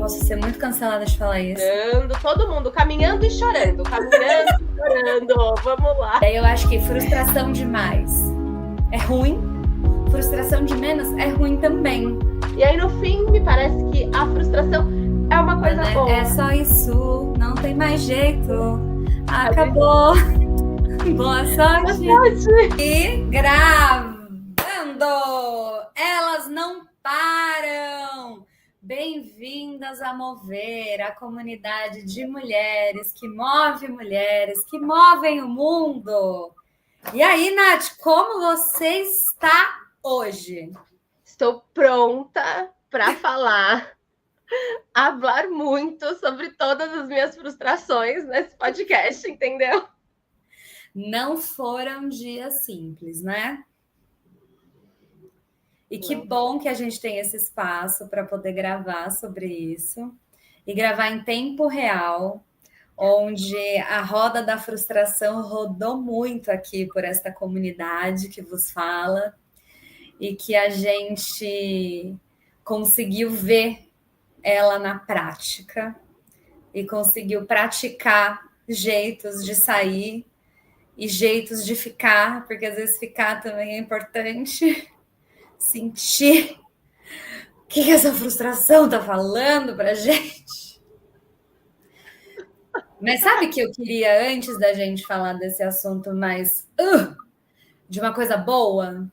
Posso ser muito cancelada de falar isso. Chorando, todo mundo caminhando e chorando, vamos lá. Daí eu acho que frustração demais é ruim, frustração de menos é ruim também. E aí, no fim, me parece que a frustração é uma coisa boa. É só isso, não tem mais jeito. Acabou. Boa sorte. E gravando. Elas não param. Bem-vindas a Mover, a comunidade de mulheres, que movem o mundo. E aí, Nath, como você está hoje? Estou pronta para falar, falar muito sobre todas as minhas frustrações nesse podcast, entendeu? Não foram dias simples, né? E que bom que a gente tem esse espaço para poder gravar sobre isso e gravar em tempo real, onde a roda da frustração rodou muito aqui por esta comunidade que vos fala e que a gente conseguiu ver ela na prática e conseguiu praticar jeitos de sair e jeitos de ficar, porque às vezes ficar também é importante. Sentir o que essa frustração tá falando pra gente. Mas sabe que eu queria, antes da gente falar desse assunto mais de uma coisa boa?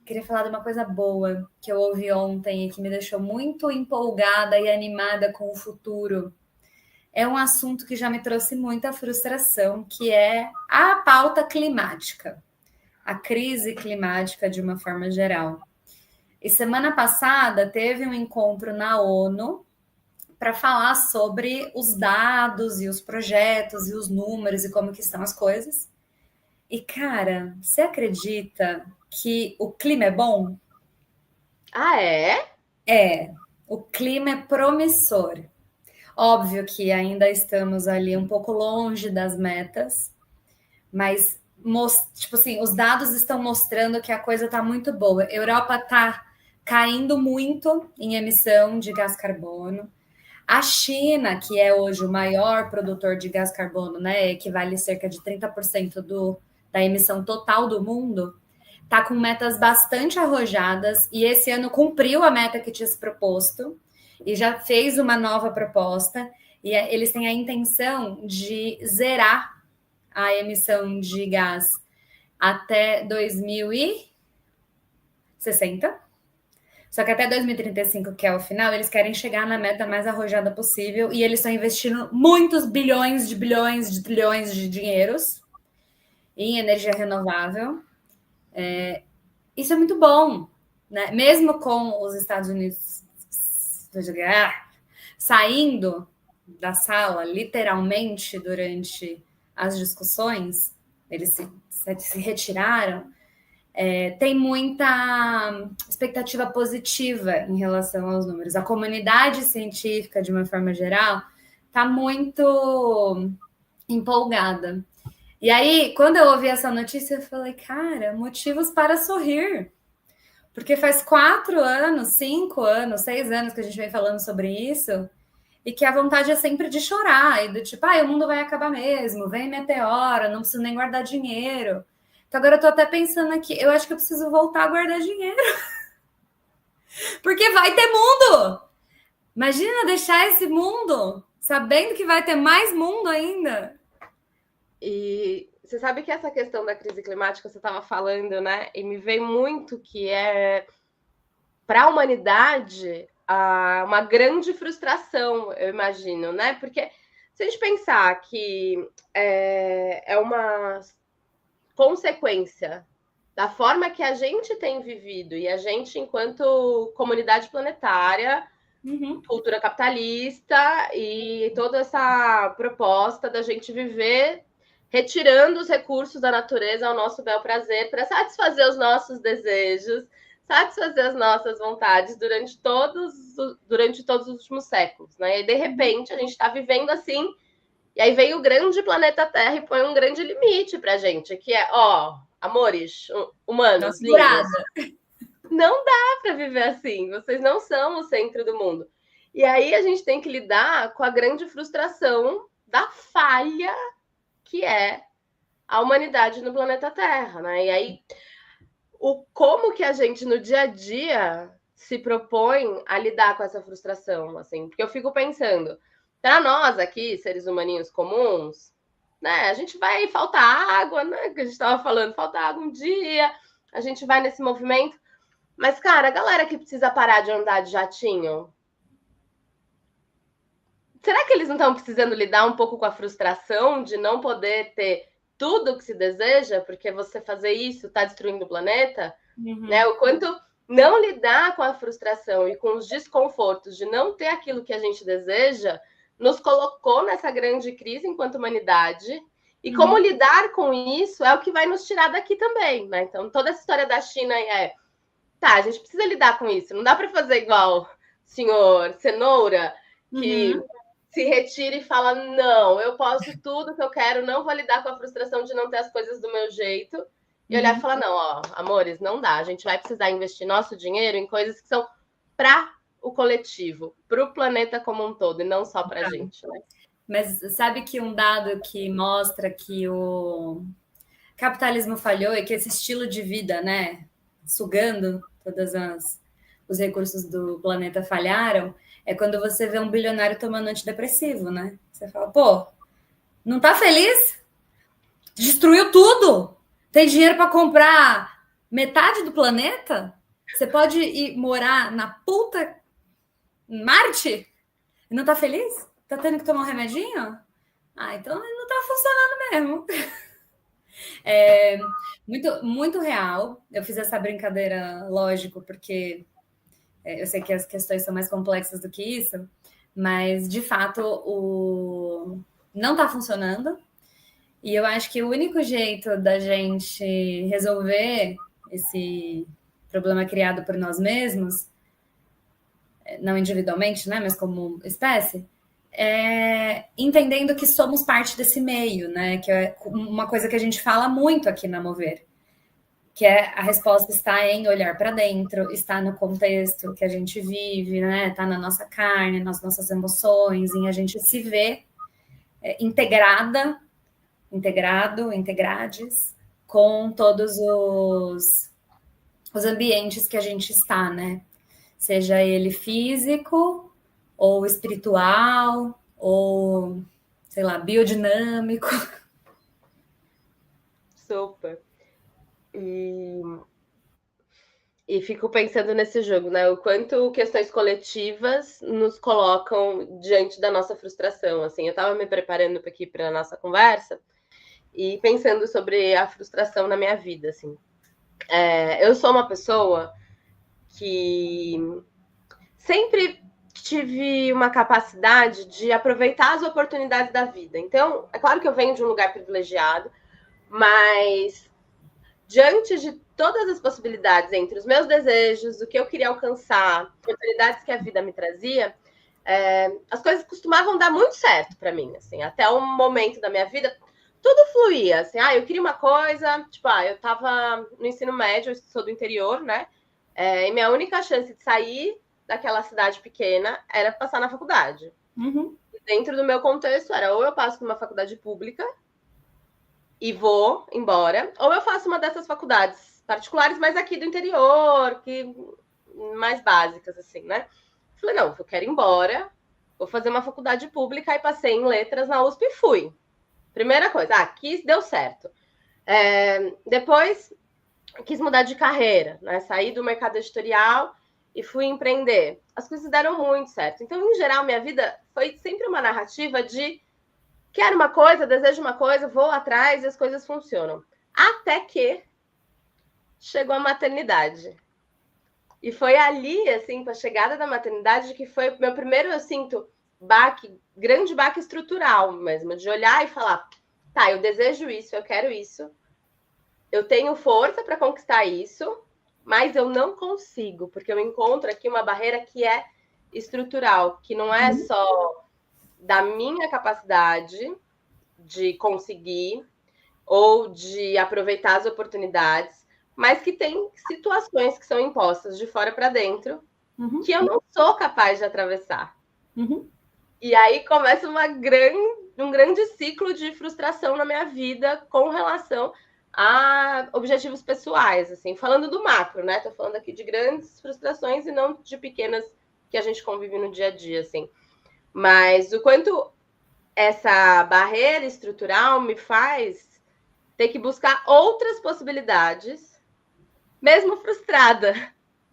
Queria falar de uma coisa boa que eu ouvi ontem e que me deixou muito empolgada e animada com o futuro. É um assunto que já me trouxe muita frustração, que é a pauta climática, a crise climática de uma forma geral. E semana passada teve um encontro na ONU para falar sobre os dados e os projetos e os números e como que estão as coisas. E, cara, você acredita que o clima é bom? Ah, é? É, o clima é promissor. Óbvio que ainda estamos ali um pouco longe das metas, mas tipo assim, os dados estão mostrando que a coisa está muito boa. A Europa está caindo muito em emissão de gás carbono. A China, que é hoje o maior produtor de gás carbono, né, equivale a cerca de 30% da emissão total do mundo, está com metas bastante arrojadas e esse ano cumpriu a meta que tinha se proposto e já fez uma nova proposta e eles têm a intenção de zerar a emissão de gás até 2060. Só que até 2035, que é o final, eles querem chegar na meta mais arrojada possível e eles estão investindo muitos bilhões de trilhões de dinheiros em energia renovável. Isso é muito bom, né? Mesmo com os Estados Unidos saindo da sala, literalmente, durante as discussões, eles se retiraram, tem muita expectativa positiva em relação aos números. A comunidade científica, de uma forma geral, está muito empolgada. E aí, quando eu ouvi essa notícia, eu falei, cara, motivos para sorrir. Porque faz 4 anos, 5 anos, 6 anos que a gente vem falando sobre isso, e que a vontade é sempre de chorar, e do tipo, o mundo vai acabar mesmo, vem meteoro, não preciso nem guardar dinheiro. Então agora eu tô até pensando aqui, eu acho que eu preciso voltar a guardar dinheiro. Porque vai ter mundo! Imagina deixar esse mundo, sabendo que vai ter mais mundo ainda. E você sabe que essa questão da crise climática, você estava falando, né? E me veio muito que é, para a humanidade, uma grande frustração, eu imagino, né? Porque se a gente pensar que é uma consequência da forma que a gente tem vivido e a gente, enquanto comunidade planetária, cultura capitalista e toda essa proposta da gente viver retirando os recursos da natureza ao nosso bel prazer para satisfazer os nossos desejos, satisfazer as nossas vontades durante todos os últimos séculos, né? E de repente a gente está vivendo assim, e aí vem o grande planeta Terra e põe um grande limite para a gente, que é, amores, humanos, lindos, não dá para viver assim, vocês não são o centro do mundo. E aí a gente tem que lidar com a grande frustração da falha que é a humanidade no planeta Terra, né? E aí, como que a gente, no dia a dia, se propõe a lidar com essa frustração, assim? Porque eu fico pensando, para nós aqui, seres humaninhos comuns, né? A gente vai faltar água, né? Que a gente estava falando, falta água um dia, a gente vai nesse movimento. Mas, cara, a galera que precisa parar de andar de jatinho, será que eles não estão precisando lidar um pouco com a frustração de não poder ter tudo o que se deseja, porque você fazer isso está destruindo o planeta? Né? O quanto não lidar com a frustração e com os desconfortos de não ter aquilo que a gente deseja nos colocou nessa grande crise enquanto humanidade. E como lidar com isso é o que vai nos tirar daqui também, né? Então, toda essa história da China a gente precisa lidar com isso. Não dá para fazer igual senhor Cenoura, que se retira e fala, não, eu posso tudo que eu quero, não vou lidar com a frustração de não ter as coisas do meu jeito. E olhar e falar, não, ó, amores, não dá. A gente vai precisar investir nosso dinheiro em coisas que são para o coletivo, para o planeta como um todo, e não só para a gente, né? Mas sabe que um dado que mostra que o capitalismo falhou e que esse estilo de vida, né, sugando todos os recursos do planeta falharam, é quando você vê um bilionário tomando antidepressivo, né? Você fala, pô, não tá feliz? Destruiu tudo? Tem dinheiro para comprar metade do planeta? Você pode ir morar na puta Marte e não tá feliz? Tá tendo que tomar um remedinho? Ah, então não tá funcionando mesmo. É muito, muito real. Eu fiz essa brincadeira, lógico, porque eu sei que as questões são mais complexas do que isso, mas de fato não está funcionando. E eu acho que o único jeito da gente resolver esse problema criado por nós mesmos, não individualmente, né, mas como espécie, é entendendo que somos parte desse meio, né? Que é uma coisa que a gente fala muito aqui na Mover, que é a resposta está em olhar para dentro, está no contexto que a gente vive, né? Está na nossa carne, nas nossas emoções, em a gente se ver integrado, integrades com todos os ambientes que a gente está, né? Seja ele físico, ou espiritual, ou, sei lá, biodinâmico. Super. E fico pensando nesse jogo, né? O quanto questões coletivas nos colocam diante da nossa frustração. Assim, eu estava me preparando aqui para a nossa conversa e pensando sobre a frustração na minha vida, assim. Eu sou uma pessoa que sempre tive uma capacidade de aproveitar as oportunidades da vida. Então, é claro que eu venho de um lugar privilegiado, mas diante de todas as possibilidades entre os meus desejos, o que eu queria alcançar, oportunidades que a vida me trazia, as coisas costumavam dar muito certo para mim, assim, até um momento da minha vida, tudo fluía, assim, eu queria uma coisa, tipo, eu estava no ensino médio, eu sou do interior, né, e minha única chance de sair daquela cidade pequena era passar na faculdade. Dentro do meu contexto era ou eu passo numa faculdade pública e vou embora, ou eu faço uma dessas faculdades particulares, mas aqui do interior, que mais básicas, assim, né? Falei, não, eu quero ir embora, vou fazer uma faculdade pública, e passei em letras na USP e fui. Primeira coisa, quis, deu certo. Depois, quis mudar de carreira, né? Saí do mercado editorial e fui empreender. As coisas deram muito certo. Então, em geral, minha vida foi sempre uma narrativa de quero uma coisa, desejo uma coisa, vou atrás e as coisas funcionam. Até que chegou a maternidade. E foi ali, assim, com a chegada da maternidade, que foi o meu primeiro, eu sinto, grande baque estrutural mesmo, de olhar e falar, tá, eu desejo isso, eu quero isso, eu tenho força para conquistar isso, mas eu não consigo, porque eu encontro aqui uma barreira que é estrutural, que não é só da minha capacidade de conseguir ou de aproveitar as oportunidades, mas que tem situações que são impostas de fora para dentro que eu não sou capaz de atravessar. Uhum. E aí começa um grande ciclo de frustração na minha vida com relação a objetivos pessoais, assim, falando do macro, né? Tô falando aqui de grandes frustrações e não de pequenas que a gente convive no dia a dia, assim. Mas o quanto essa barreira estrutural me faz ter que buscar outras possibilidades, mesmo frustrada.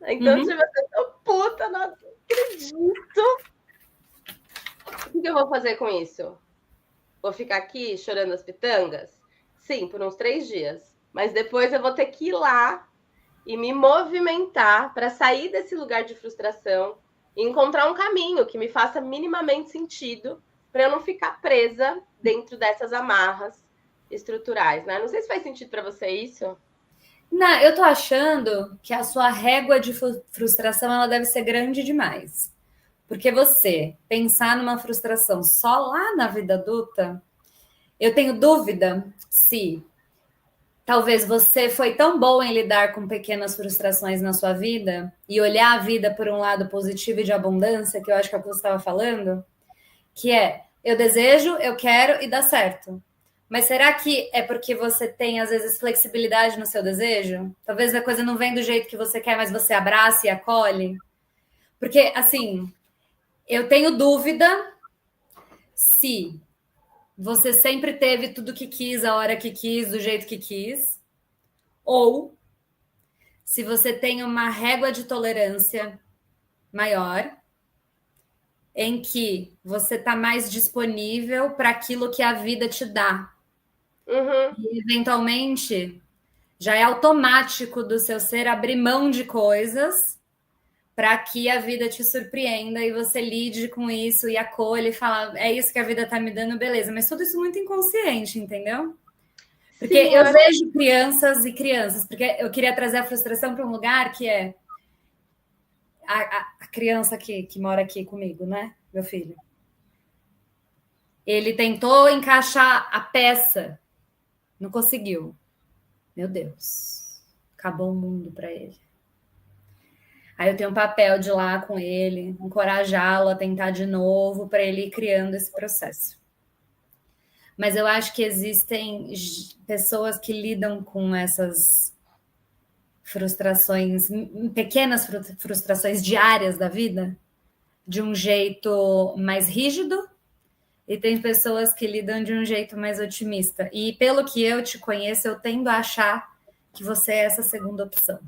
Então, tipo, eu tô puta, não acredito. O que eu vou fazer com isso? Vou ficar aqui chorando as pitangas? Sim, por uns 3 dias. Mas depois eu vou ter que ir lá e me movimentar para sair desse lugar de frustração e encontrar um caminho que me faça minimamente sentido para eu não ficar presa dentro dessas amarras estruturais, né? Não sei se faz sentido para você isso. Não, eu tô achando que a sua régua de frustração ela deve ser grande demais. Porque você pensar numa frustração só lá na vida adulta, eu tenho dúvida se talvez você foi tão bom em lidar com pequenas frustrações na sua vida e olhar a vida por um lado positivo e de abundância, que eu acho que é o que você estava falando, que é eu desejo, eu quero e dá certo. Mas será que é porque você tem, às vezes, flexibilidade no seu desejo? Talvez a coisa não vem do jeito que você quer, mas você abraça e acolhe? Porque, assim, eu tenho dúvida se você sempre teve tudo que quis, a hora que quis, do jeito que quis, ou se você tem uma régua de tolerância maior, em que você está mais disponível para aquilo que a vida te dá. Uhum. E, eventualmente, já é automático do seu ser abrir mão de coisas para que a vida te surpreenda e você lide com isso e acolha e fala, é isso que a vida está me dando, beleza. Mas tudo isso muito inconsciente, entendeu? Porque Sim, eu vejo crianças e crianças, porque eu queria trazer a frustração para um lugar que é a criança que mora aqui comigo, né? Meu filho. Ele tentou encaixar a peça, não conseguiu. Meu Deus, acabou o mundo para ele. Aí eu tenho um papel de ir lá com ele, encorajá-lo a tentar de novo para ele ir criando esse processo. Mas eu acho que existem pessoas que lidam com essas frustrações, pequenas frustrações diárias da vida, de um jeito mais rígido, e tem pessoas que lidam de um jeito mais otimista. E pelo que eu te conheço, eu tendo a achar que você é essa segunda opção.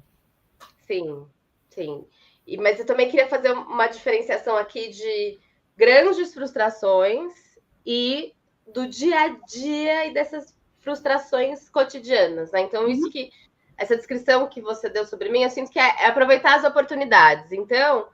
Sim, sim. Mas eu também queria fazer uma diferenciação aqui de grandes frustrações e do dia a dia e dessas frustrações cotidianas, né? Então, isso que essa descrição que você deu sobre mim, eu sinto que é aproveitar as oportunidades. Então,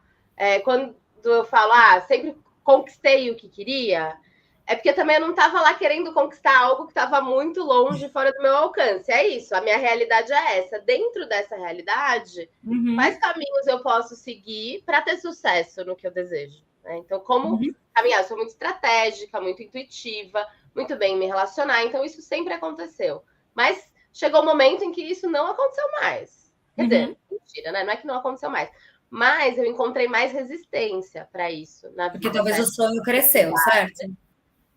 quando eu falo, sempre conquistei o que queria, é porque também eu não estava lá querendo conquistar algo que estava muito longe, fora do meu alcance. É isso, a minha realidade é essa. Dentro dessa realidade, quais caminhos eu posso seguir para ter sucesso no que eu desejo? Né? Então, como caminhar? Eu sou muito estratégica, muito intuitiva, muito bem me relacionar. Então, isso sempre aconteceu. Mas chegou um momento em que isso não aconteceu mais. Quer dizer, mentira, né? Não é que não aconteceu mais. Mas eu encontrei mais resistência para isso na vida. Porque talvez o sonho cresceu, certo?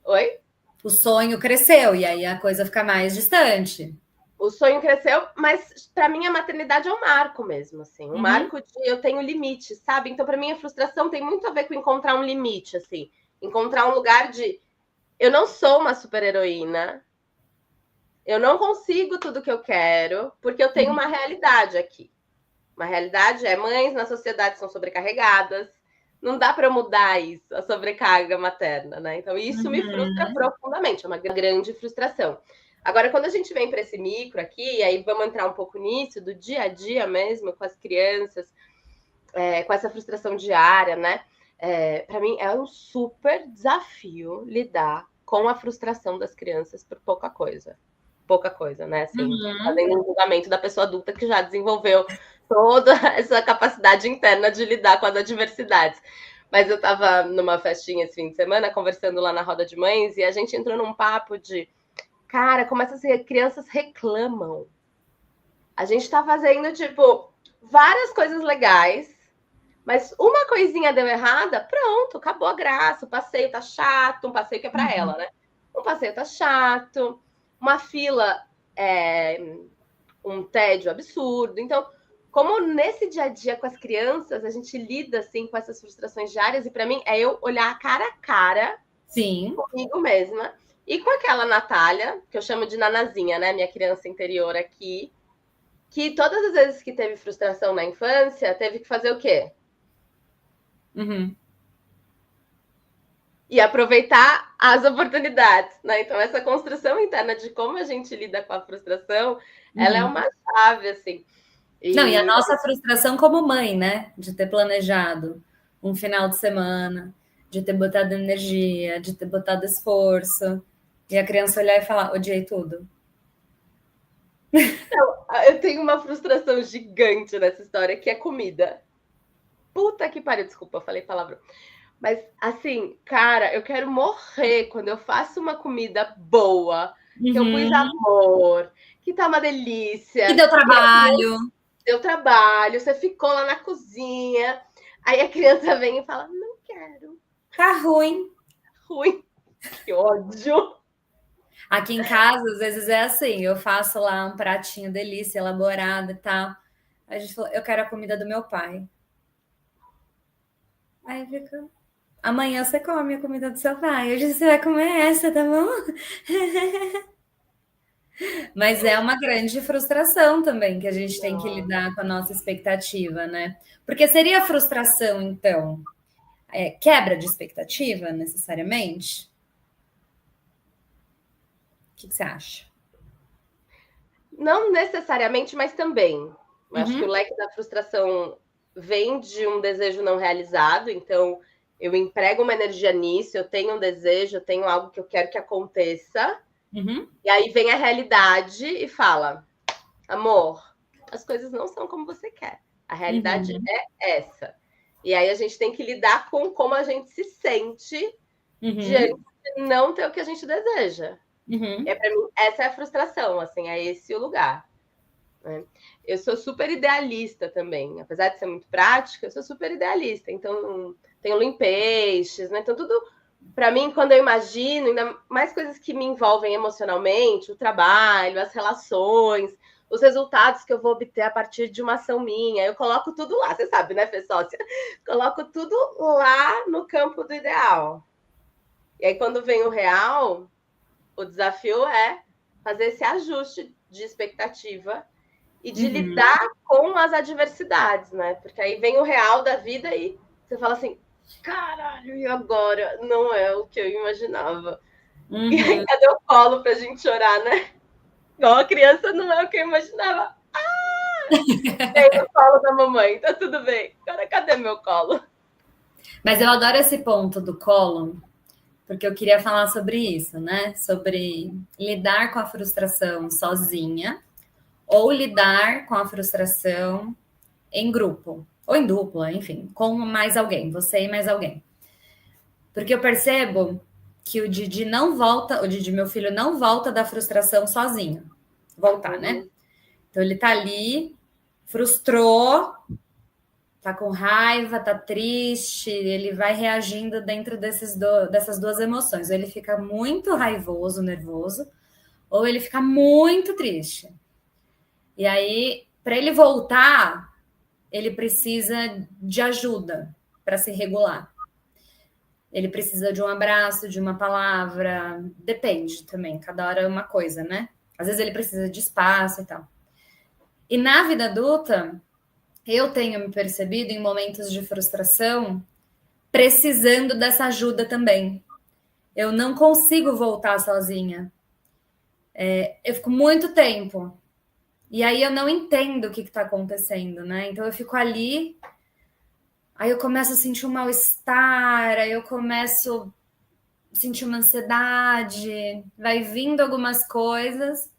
Oi? O sonho cresceu e aí a coisa fica mais distante. O sonho cresceu, mas para mim a maternidade é um marco mesmo, assim, um marco de eu tenho limite, sabe? Então para mim a frustração tem muito a ver com encontrar um limite, assim, encontrar um lugar de eu não sou uma super-heroína, eu não consigo tudo que eu quero, porque eu tenho uma realidade aqui. Uma realidade é mães na sociedade são sobrecarregadas, não dá para mudar isso, a sobrecarga materna, né? Então isso me frustra profundamente, é uma grande frustração. Agora, quando a gente vem para esse micro aqui, e aí vamos entrar um pouco nisso, do dia a dia mesmo, com as crianças, com essa frustração diária, né? Para mim é um super desafio lidar com a frustração das crianças por pouca coisa. Pouca coisa, né? Assim, fazendo um julgamento da pessoa adulta que já desenvolveu toda essa capacidade interna de lidar com as adversidades. Mas eu estava numa festinha esse fim de semana, conversando lá na roda de mães, e a gente entrou num papo de cara, como essas crianças reclamam. A gente tá fazendo, tipo, várias coisas legais, Mas uma coisinha deu errada, pronto, acabou a graça. O passeio tá chato, um passeio que é para ela, né? Um passeio tá chato, uma fila é um tédio absurdo. Então, como nesse dia a dia com as crianças, a gente lida assim com essas frustrações diárias, e para mim é eu olhar cara a cara Sim. comigo mesma e com aquela Natália, que eu chamo de Nanazinha, né? Minha criança interior aqui, que todas as vezes que teve frustração na infância, teve que fazer o quê? Uhum. E aproveitar as oportunidades, né? Então, essa construção interna de como a gente lida com a frustração, ela é uma chave, assim. Não, e a nossa frustração como mãe, né? De ter planejado um final de semana, de ter botado energia, de ter botado esforço, e a criança olhar e falar, odiei tudo. Eu tenho uma frustração gigante nessa história, que é comida. Puta que pariu, desculpa, falei palavrão. Mas, assim, cara, eu quero morrer quando eu faço uma comida boa, que eu pus amor, que tá uma delícia. Que deu trabalho. Deu trabalho, você ficou lá na cozinha, aí a criança vem e fala, não quero. Tá ruim. Ruim. Que ódio. Aqui em casa, às vezes é assim, eu faço lá um pratinho delícia, elaborado e tal. A gente falou, eu quero a comida do meu pai. Aí fica, amanhã você come a comida do seu pai. Hoje você vai comer essa, tá bom? Mas é uma grande frustração também que a gente tem que lidar com a nossa expectativa, né? Porque seria frustração, então, quebra de expectativa, necessariamente? O que você acha? Não necessariamente, mas também. Eu acho que o leque da frustração vem de um desejo não realizado, então eu emprego uma energia nisso, eu tenho um desejo, eu tenho algo que eu quero que aconteça, e aí vem a realidade e fala: amor, as coisas não são como você quer, a realidade é essa. E aí a gente tem que lidar com como a gente se sente diante de não ter o que a gente deseja. Para mim, essa é a frustração, assim, é esse o lugar. Né? Eu sou super idealista também, apesar de ser muito prática, eu sou super idealista. Então, tenho Lua em Peixes, né? Então, tudo, para mim, quando eu imagino, ainda mais coisas que me envolvem emocionalmente, o trabalho, as relações, os resultados que eu vou obter a partir de uma ação minha, eu coloco tudo lá, você sabe, né, Fê Sócia? Coloco tudo lá no campo do ideal. E aí, quando vem o real, o desafio é fazer esse ajuste de expectativa e de lidar com as adversidades, né? Porque aí vem o real da vida e você fala assim, caralho, e agora? Não é o que eu imaginava. E aí, cadê o colo pra gente chorar, né? Igual a criança, não é o que eu imaginava. Tem o colo da mamãe, tá tudo bem. Agora, cadê meu colo? Mas eu adoro esse ponto do colo, porque eu queria falar sobre isso, né? Sobre lidar com a frustração sozinha ou lidar com a frustração em grupo, ou em dupla, enfim, com mais alguém, você e mais alguém. Porque eu percebo que o Didi não volta, o Didi, meu filho, não volta da frustração sozinho. Voltar, né? Então ele tá ali, frustrou, tá com raiva, tá triste, ele vai reagindo dentro dessas duas emoções. Ou ele fica muito raivoso, nervoso, ou ele fica muito triste. E aí, para ele voltar, ele precisa de ajuda para se regular. Ele precisa de um abraço, de uma palavra, depende também, cada hora é uma coisa, né? Às vezes ele precisa de espaço e tal. E na vida adulta, eu tenho me percebido em momentos de frustração precisando dessa ajuda também. Eu não consigo voltar sozinha. Eu fico muito tempo. E aí eu não entendo o que está acontecendo, né? Então eu fico ali, aí eu começo a sentir um mal-estar, aí eu começo a sentir uma ansiedade, vai vindo algumas coisas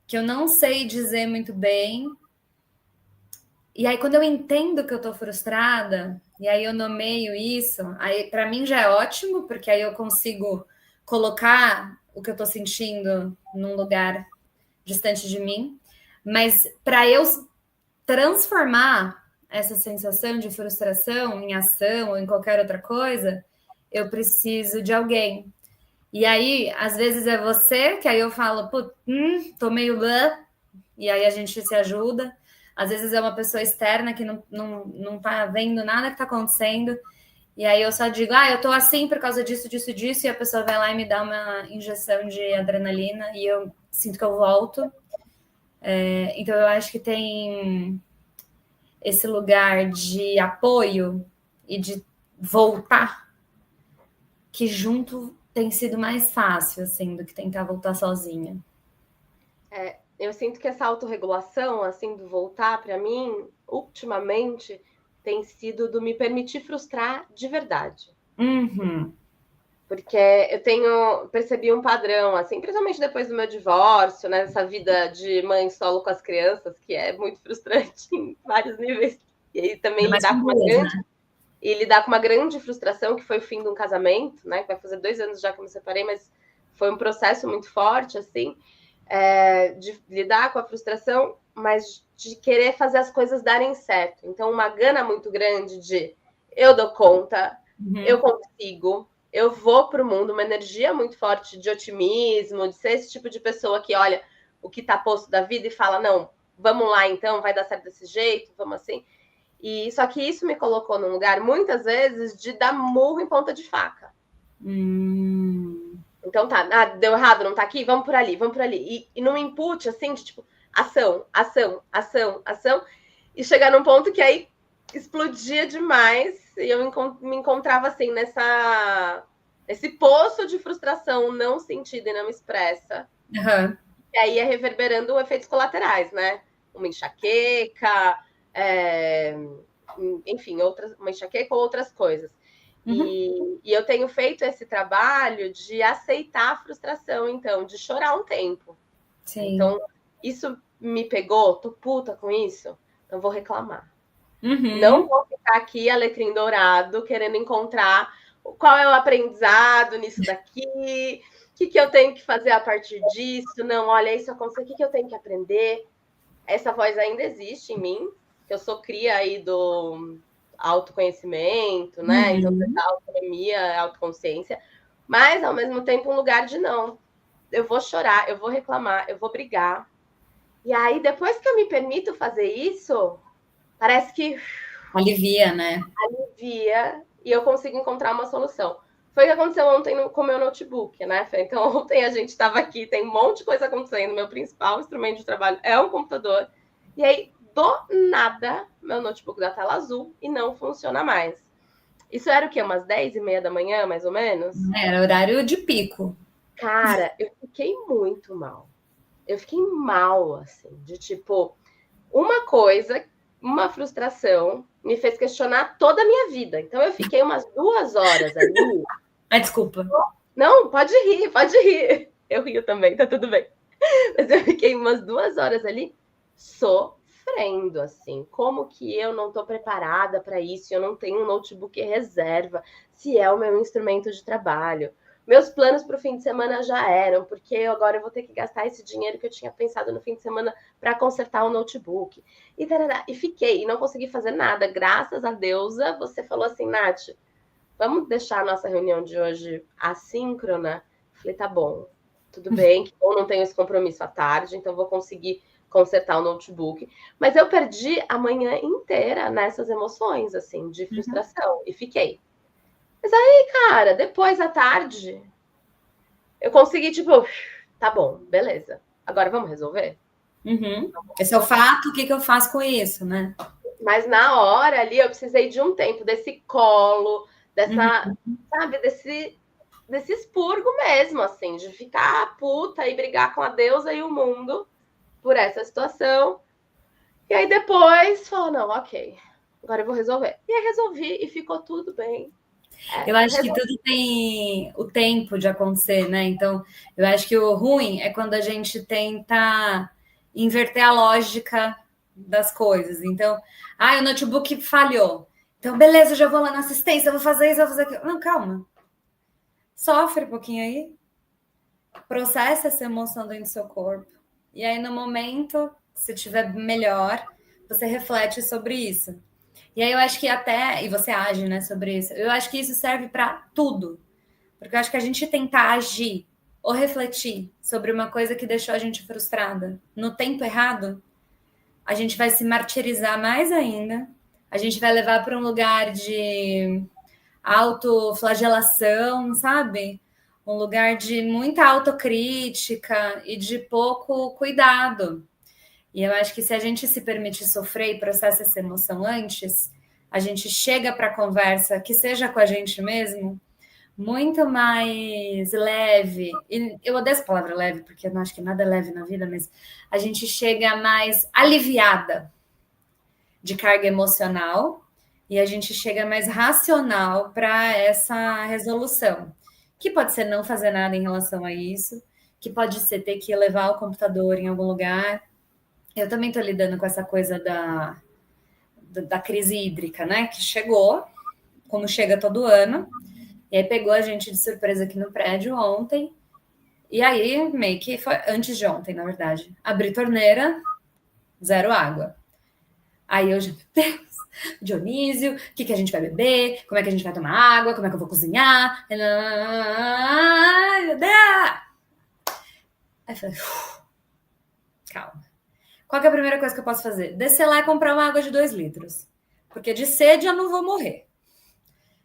que eu não sei dizer muito bem. E aí, quando eu entendo que eu tô frustrada, e aí eu nomeio isso, aí para mim já é ótimo, porque aí eu consigo colocar o que eu tô sentindo num lugar distante de mim. Mas para eu transformar essa sensação de frustração em ação ou em qualquer outra coisa, eu preciso de alguém. E aí, às vezes é você, que aí eu falo, tô meio e aí a gente se ajuda. Às vezes é uma pessoa externa que não tá vendo nada que tá acontecendo. E aí eu só digo, eu tô assim por causa disso, disso, disso, e a pessoa vai lá e me dá uma injeção de adrenalina e eu sinto que eu volto. Então eu acho que tem esse lugar de apoio e de voltar, que junto tem sido mais fácil, assim, do que tentar voltar sozinha. Eu sinto que essa autorregulação, assim, do voltar, para mim, ultimamente, tem sido do me permitir frustrar de verdade. Uhum. Porque eu percebi um padrão, assim, principalmente depois do meu divórcio, né? Essa vida de mãe solo com as crianças, que é muito frustrante em vários níveis. E aí também lidar com uma grande frustração, que foi o fim de um casamento, né? Que vai fazer 2 anos já que eu me separei, mas foi um processo muito forte, assim, de lidar com a frustração, mas de querer fazer as coisas darem certo. Então, uma gana muito grande de eu dou conta, eu consigo, eu vou para o mundo, uma energia muito forte de otimismo, de ser esse tipo de pessoa que olha o que está posto da vida e fala, não, vamos lá então, vai dar certo desse jeito, vamos assim. E só que isso me colocou num lugar, muitas vezes, de dar murro em ponta de faca. Então tá, deu errado, não tá aqui? Vamos por ali, vamos por ali. E num input, assim, de tipo, ação, ação, ação, ação. E chegar num ponto que aí explodia demais e eu me encontrava assim nesse poço de frustração não sentida e não expressa. Uhum. E aí ia reverberando efeitos colaterais, né? Uma enxaqueca, enfim, uma enxaqueca ou outras coisas. E eu tenho feito esse trabalho de aceitar a frustração, então, de chorar um tempo. Sim. Então, isso me pegou, tô puta com isso, então vou reclamar. Não vou ficar aqui alecrim dourado, querendo encontrar qual é o aprendizado nisso daqui, o que eu tenho que fazer a partir disso. Não, olha, isso aconteceu, o que eu tenho que aprender? Essa voz ainda existe em mim, que eu sou cria aí do autoconhecimento, né? Então, autonomia, autoconsciência, mas ao mesmo tempo um lugar de não. Eu vou chorar, eu vou reclamar, eu vou brigar. E aí, depois que eu me permito fazer isso, parece que alivia, né? Alivia e eu consigo encontrar uma solução. Foi o que aconteceu ontem com o meu notebook, né, Fê? Então, ontem a gente estava aqui, tem um monte de coisa acontecendo. Meu principal instrumento de trabalho é um computador. E aí, do nada, meu notebook dá tela azul e não funciona mais. Isso era o quê? Umas 10h30 da manhã, mais ou menos? Era horário de pico. Cara, eu fiquei muito mal. Eu fiquei mal, assim, de tipo, uma coisa, uma frustração, me fez questionar toda a minha vida. Então, eu fiquei umas 2 horas ali. Desculpa. Não, pode rir, pode rir. Eu rio também, tá tudo bem. Mas eu fiquei umas 2 horas ali sofrendo, assim. Como que eu não tô preparada para isso? Eu não tenho um notebook reserva, se é o meu instrumento de trabalho. Meus planos para o fim de semana já eram, porque agora eu vou ter que gastar esse dinheiro que eu tinha pensado no fim de semana para consertar o notebook. E fiquei, e não consegui fazer nada. Graças a deusa, você falou assim, Nath, vamos deixar a nossa reunião de hoje assíncrona? Falei, tá bom, tudo bem, que eu não tenho esse compromisso à tarde, então vou conseguir consertar o notebook. Mas eu perdi a manhã inteira nessas emoções, assim, de frustração, e fiquei. Mas aí, cara, depois à tarde, eu consegui, tipo, tá bom, beleza. Agora vamos resolver? Esse é o fato, o que eu faço com isso, né? Mas na hora ali eu precisei de um tempo, desse colo, sabe, desse expurgo mesmo, assim, de ficar puta e brigar com a deusa e o mundo por essa situação. E aí depois falou, não, ok, agora eu vou resolver. E aí resolvi e ficou tudo bem. Eu acho que tudo tem o tempo de acontecer, né? Então, eu acho que o ruim é quando a gente tenta inverter a lógica das coisas. Então, o notebook falhou. Então, beleza, eu já vou lá na assistência, vou fazer isso, vou fazer aquilo. Não, calma. Sofre um pouquinho aí. Processa essa emoção dentro do seu corpo. E aí, no momento, se tiver melhor, você reflete sobre isso. E aí eu acho que até, e você age, né, sobre isso, eu acho que isso serve para tudo. Porque eu acho que a gente tentar agir ou refletir sobre uma coisa que deixou a gente frustrada no tempo errado, a gente vai se martirizar mais ainda, a gente vai levar para um lugar de autoflagelação, sabe? Um lugar de muita autocrítica e de pouco cuidado. E eu acho que se a gente se permite sofrer e processar essa emoção antes, a gente chega para a conversa, que seja com a gente mesmo, muito mais leve. E eu odeio essa palavra leve, porque eu não acho que nada é leve na vida, mas a gente chega mais aliviada de carga emocional e a gente chega mais racional para essa resolução. Que pode ser não fazer nada em relação a isso, que pode ser ter que levar o computador em algum lugar. Eu também estou lidando com essa coisa da crise hídrica, né? Que chegou, como chega todo ano, e aí pegou a gente de surpresa aqui no prédio ontem. E aí, meio que foi antes de ontem, na verdade. Abri torneira, zero água. Aí eu já, meu Deus, Dionísio, o que a gente vai beber? Como é que a gente vai tomar água? Como é que eu vou cozinhar? Ai, meu Deus! Aí eu falei, calma. Qual que é a primeira coisa que eu posso fazer? Descer lá e comprar uma água de 2 litros. Porque de sede eu não vou morrer.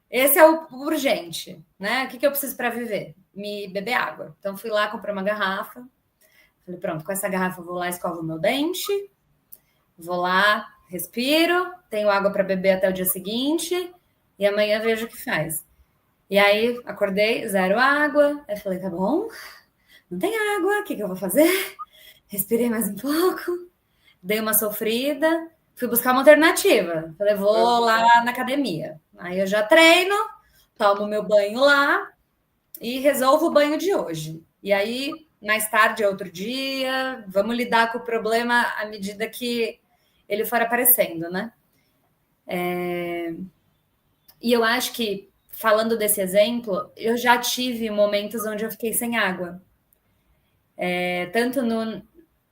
Esse é o urgente, né? O que eu preciso para viver? Me beber água. Então fui lá, comprei uma garrafa. Falei, pronto, com essa garrafa eu vou lá, escovo o meu dente. Vou lá, respiro, tenho água para beber até o dia seguinte. E amanhã vejo o que faz. E aí, acordei, zero água. Aí falei, tá bom, não tem água, o que eu vou fazer? Respirei mais um pouco, dei uma sofrida, fui buscar uma alternativa. Falei, vou lá na academia. Aí eu já treino, tomo meu banho lá e resolvo o banho de hoje. E aí, mais tarde, é outro dia, vamos lidar com o problema à medida que ele for aparecendo, né? E eu acho que, falando desse exemplo, eu já tive momentos onde eu fiquei sem água. Tanto no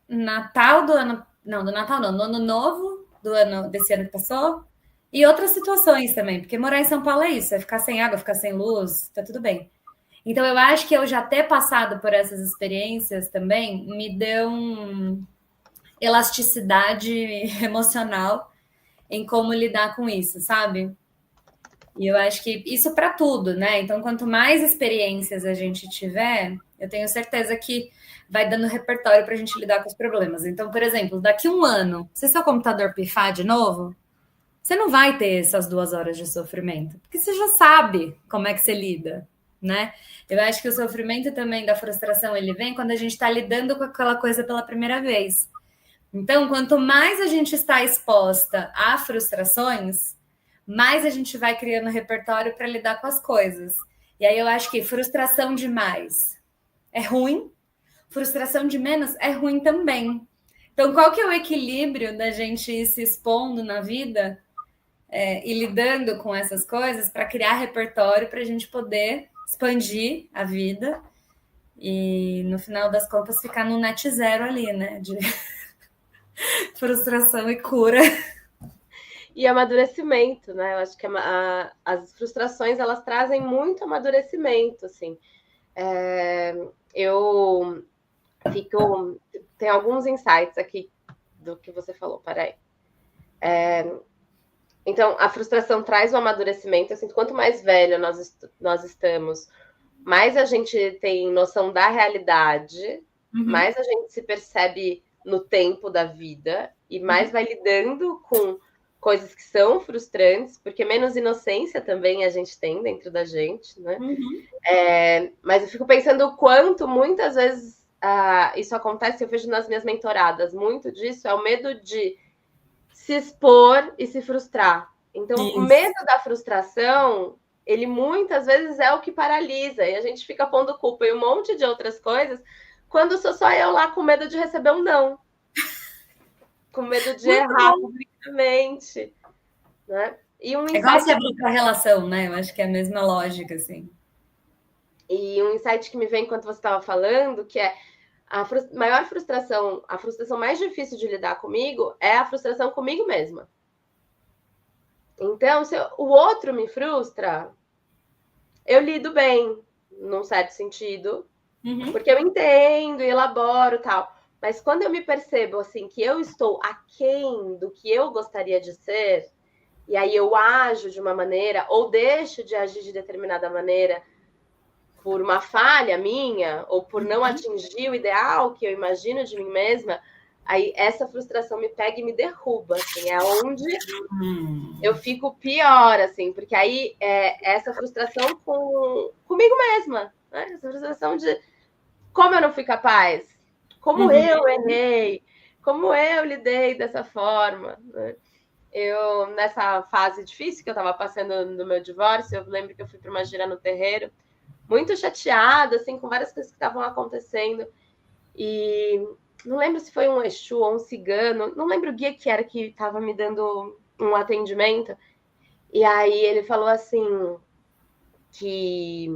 Natal do ano... Não, do Natal não, no Ano Novo do ano desse ano que passou, e outras situações também, porque morar em São Paulo é isso, é ficar sem água, ficar sem luz, tá tudo bem. Então, eu acho que eu já ter passado por essas experiências também me deu elasticidade emocional em como lidar com isso, sabe? E eu acho que isso para tudo, né? Então, quanto mais experiências a gente tiver, eu tenho certeza que vai dando repertório para a gente lidar com os problemas. Então, por exemplo, daqui um ano, se seu computador pifar de novo, você não vai ter essas 2 horas de sofrimento, porque você já sabe como é que você lida, né? Eu acho que o sofrimento também da frustração ele vem quando a gente está lidando com aquela coisa pela primeira vez. Então, quanto mais a gente está exposta a frustrações, mais a gente vai criando repertório para lidar com as coisas. E aí eu acho que frustração demais é ruim, frustração de menos é ruim também. Então, qual que é o equilíbrio da gente ir se expondo na vida e lidando com essas coisas para criar repertório para a gente poder expandir a vida e, no final das contas, ficar no net zero ali, né? De frustração e cura. E amadurecimento, né? Eu acho que as frustrações, elas trazem muito amadurecimento, assim. Eu fico... Tem alguns insights aqui do que você falou, peraí. Então, a frustração traz o amadurecimento, assim, quanto mais velho nós estamos, mais a gente tem noção da realidade, mais a gente se percebe no tempo da vida e mais vai lidando com coisas que são frustrantes, porque menos inocência também a gente tem dentro da gente, né? Mas eu fico pensando o quanto muitas vezes isso acontece, eu vejo nas minhas mentoradas, muito disso é o medo de se expor e se frustrar. Então, isso. O medo da frustração, ele muitas vezes é o que paralisa, e a gente fica pondo culpa em um monte de outras coisas, quando sou só eu lá com medo de receber um não. Com medo de errar publicamente. Né? E um insight... É igual você abrir para a relação, né? Eu acho que é a mesma lógica, assim. E um insight que me vem enquanto você estava falando, que é a maior frustração, a frustração mais difícil de lidar comigo é a frustração comigo mesma. Então, se o outro me frustra, eu lido bem, num certo sentido, porque eu entendo e elaboro tal. Mas quando eu me percebo assim que eu estou aquém do que eu gostaria de ser, e aí eu ajo de uma maneira ou deixo de agir de determinada maneira por uma falha minha ou por não atingir o ideal que eu imagino de mim mesma, aí essa frustração me pega e me derruba, assim, é onde eu fico pior, assim, porque aí é essa frustração comigo mesma, né? Essa frustração de como eu não fui capaz, como eu errei, como eu lidei dessa forma, né? Eu, nessa fase difícil que eu estava passando no meu divórcio, eu lembro que eu fui para uma gira no terreiro, muito chateada, assim, com várias coisas que estavam acontecendo. E não lembro se foi um Exu ou um cigano, não lembro o guia que era que estava me dando um atendimento. E aí ele falou assim que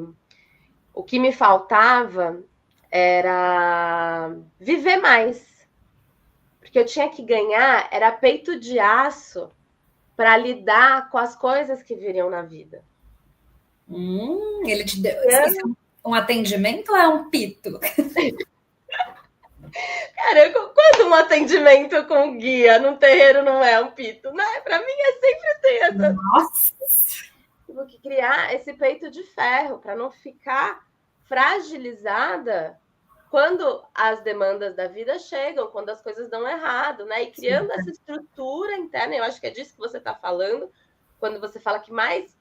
o que me faltava era viver mais. Porque eu tinha que ganhar, era peito de aço para lidar com as coisas que viriam na vida. Ele te deu um atendimento ou é um pito? Cara, quando um atendimento com guia num terreiro não é um pito, né? Para mim é sempre ter essa. Nossa! Tive que criar esse peito de ferro para não ficar fragilizada quando as demandas da vida chegam, quando as coisas dão errado, né? E criando essa estrutura interna, eu acho que é disso que você está falando, quando você fala que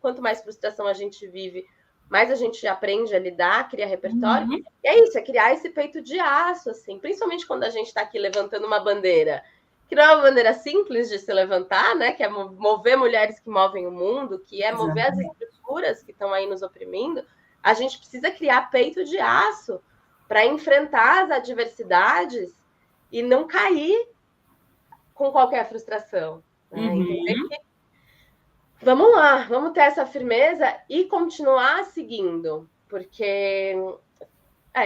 quanto mais frustração a gente vive, mais a gente aprende a lidar, criar repertório. E é isso, é criar esse peito de aço, assim, principalmente quando a gente está aqui levantando uma bandeira, que não é uma bandeira simples de se levantar, né? Que é mover mulheres que movem o mundo, que é mover as estruturas que estão aí nos oprimindo. A gente precisa criar peito de aço para enfrentar as adversidades e não cair com qualquer frustração. Né? Entender que vamos lá, vamos ter essa firmeza e continuar seguindo, porque,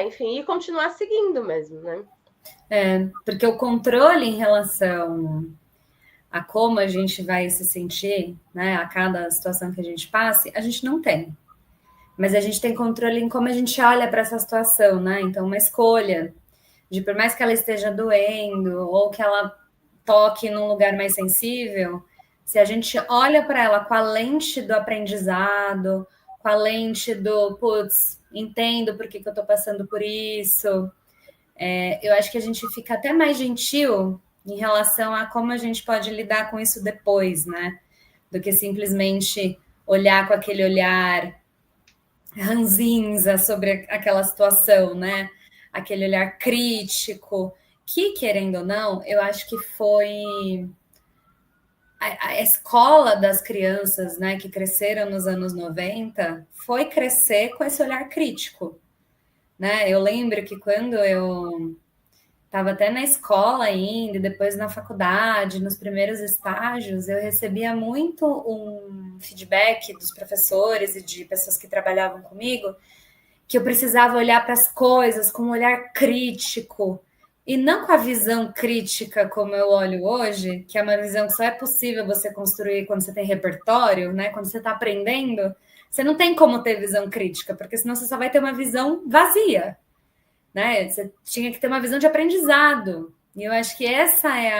enfim, e continuar seguindo mesmo, né? Porque o controle em relação a como a gente vai se sentir, né, a cada situação que a gente passe, a gente não tem. Mas a gente tem controle em como a gente olha para essa situação, né? Então, uma escolha de, por mais que ela esteja doendo ou que ela toque num lugar mais sensível, se a gente olha para ela com a lente do aprendizado, com a lente do, putz, entendo por que eu estou passando por isso, eu acho que a gente fica até mais gentil em relação a como a gente pode lidar com isso depois, né? Do que simplesmente olhar com aquele olhar ranzinza sobre aquela situação, né? Aquele olhar crítico, que, querendo ou não, eu acho que foi a escola das crianças, né, que cresceram nos anos 90, foi crescer com esse olhar crítico, né? Eu lembro que quando eu estava até na escola ainda, e depois na faculdade, nos primeiros estágios, eu recebia muito um feedback dos professores e de pessoas que trabalhavam comigo, que eu precisava olhar para as coisas com um olhar crítico, e não com a visão crítica como eu olho hoje, que é uma visão que só é possível você construir quando você tem repertório, né? Quando você está aprendendo, você não tem como ter visão crítica, porque senão você só vai ter uma visão vazia, né? Você tinha que ter uma visão de aprendizado. E eu acho que essa é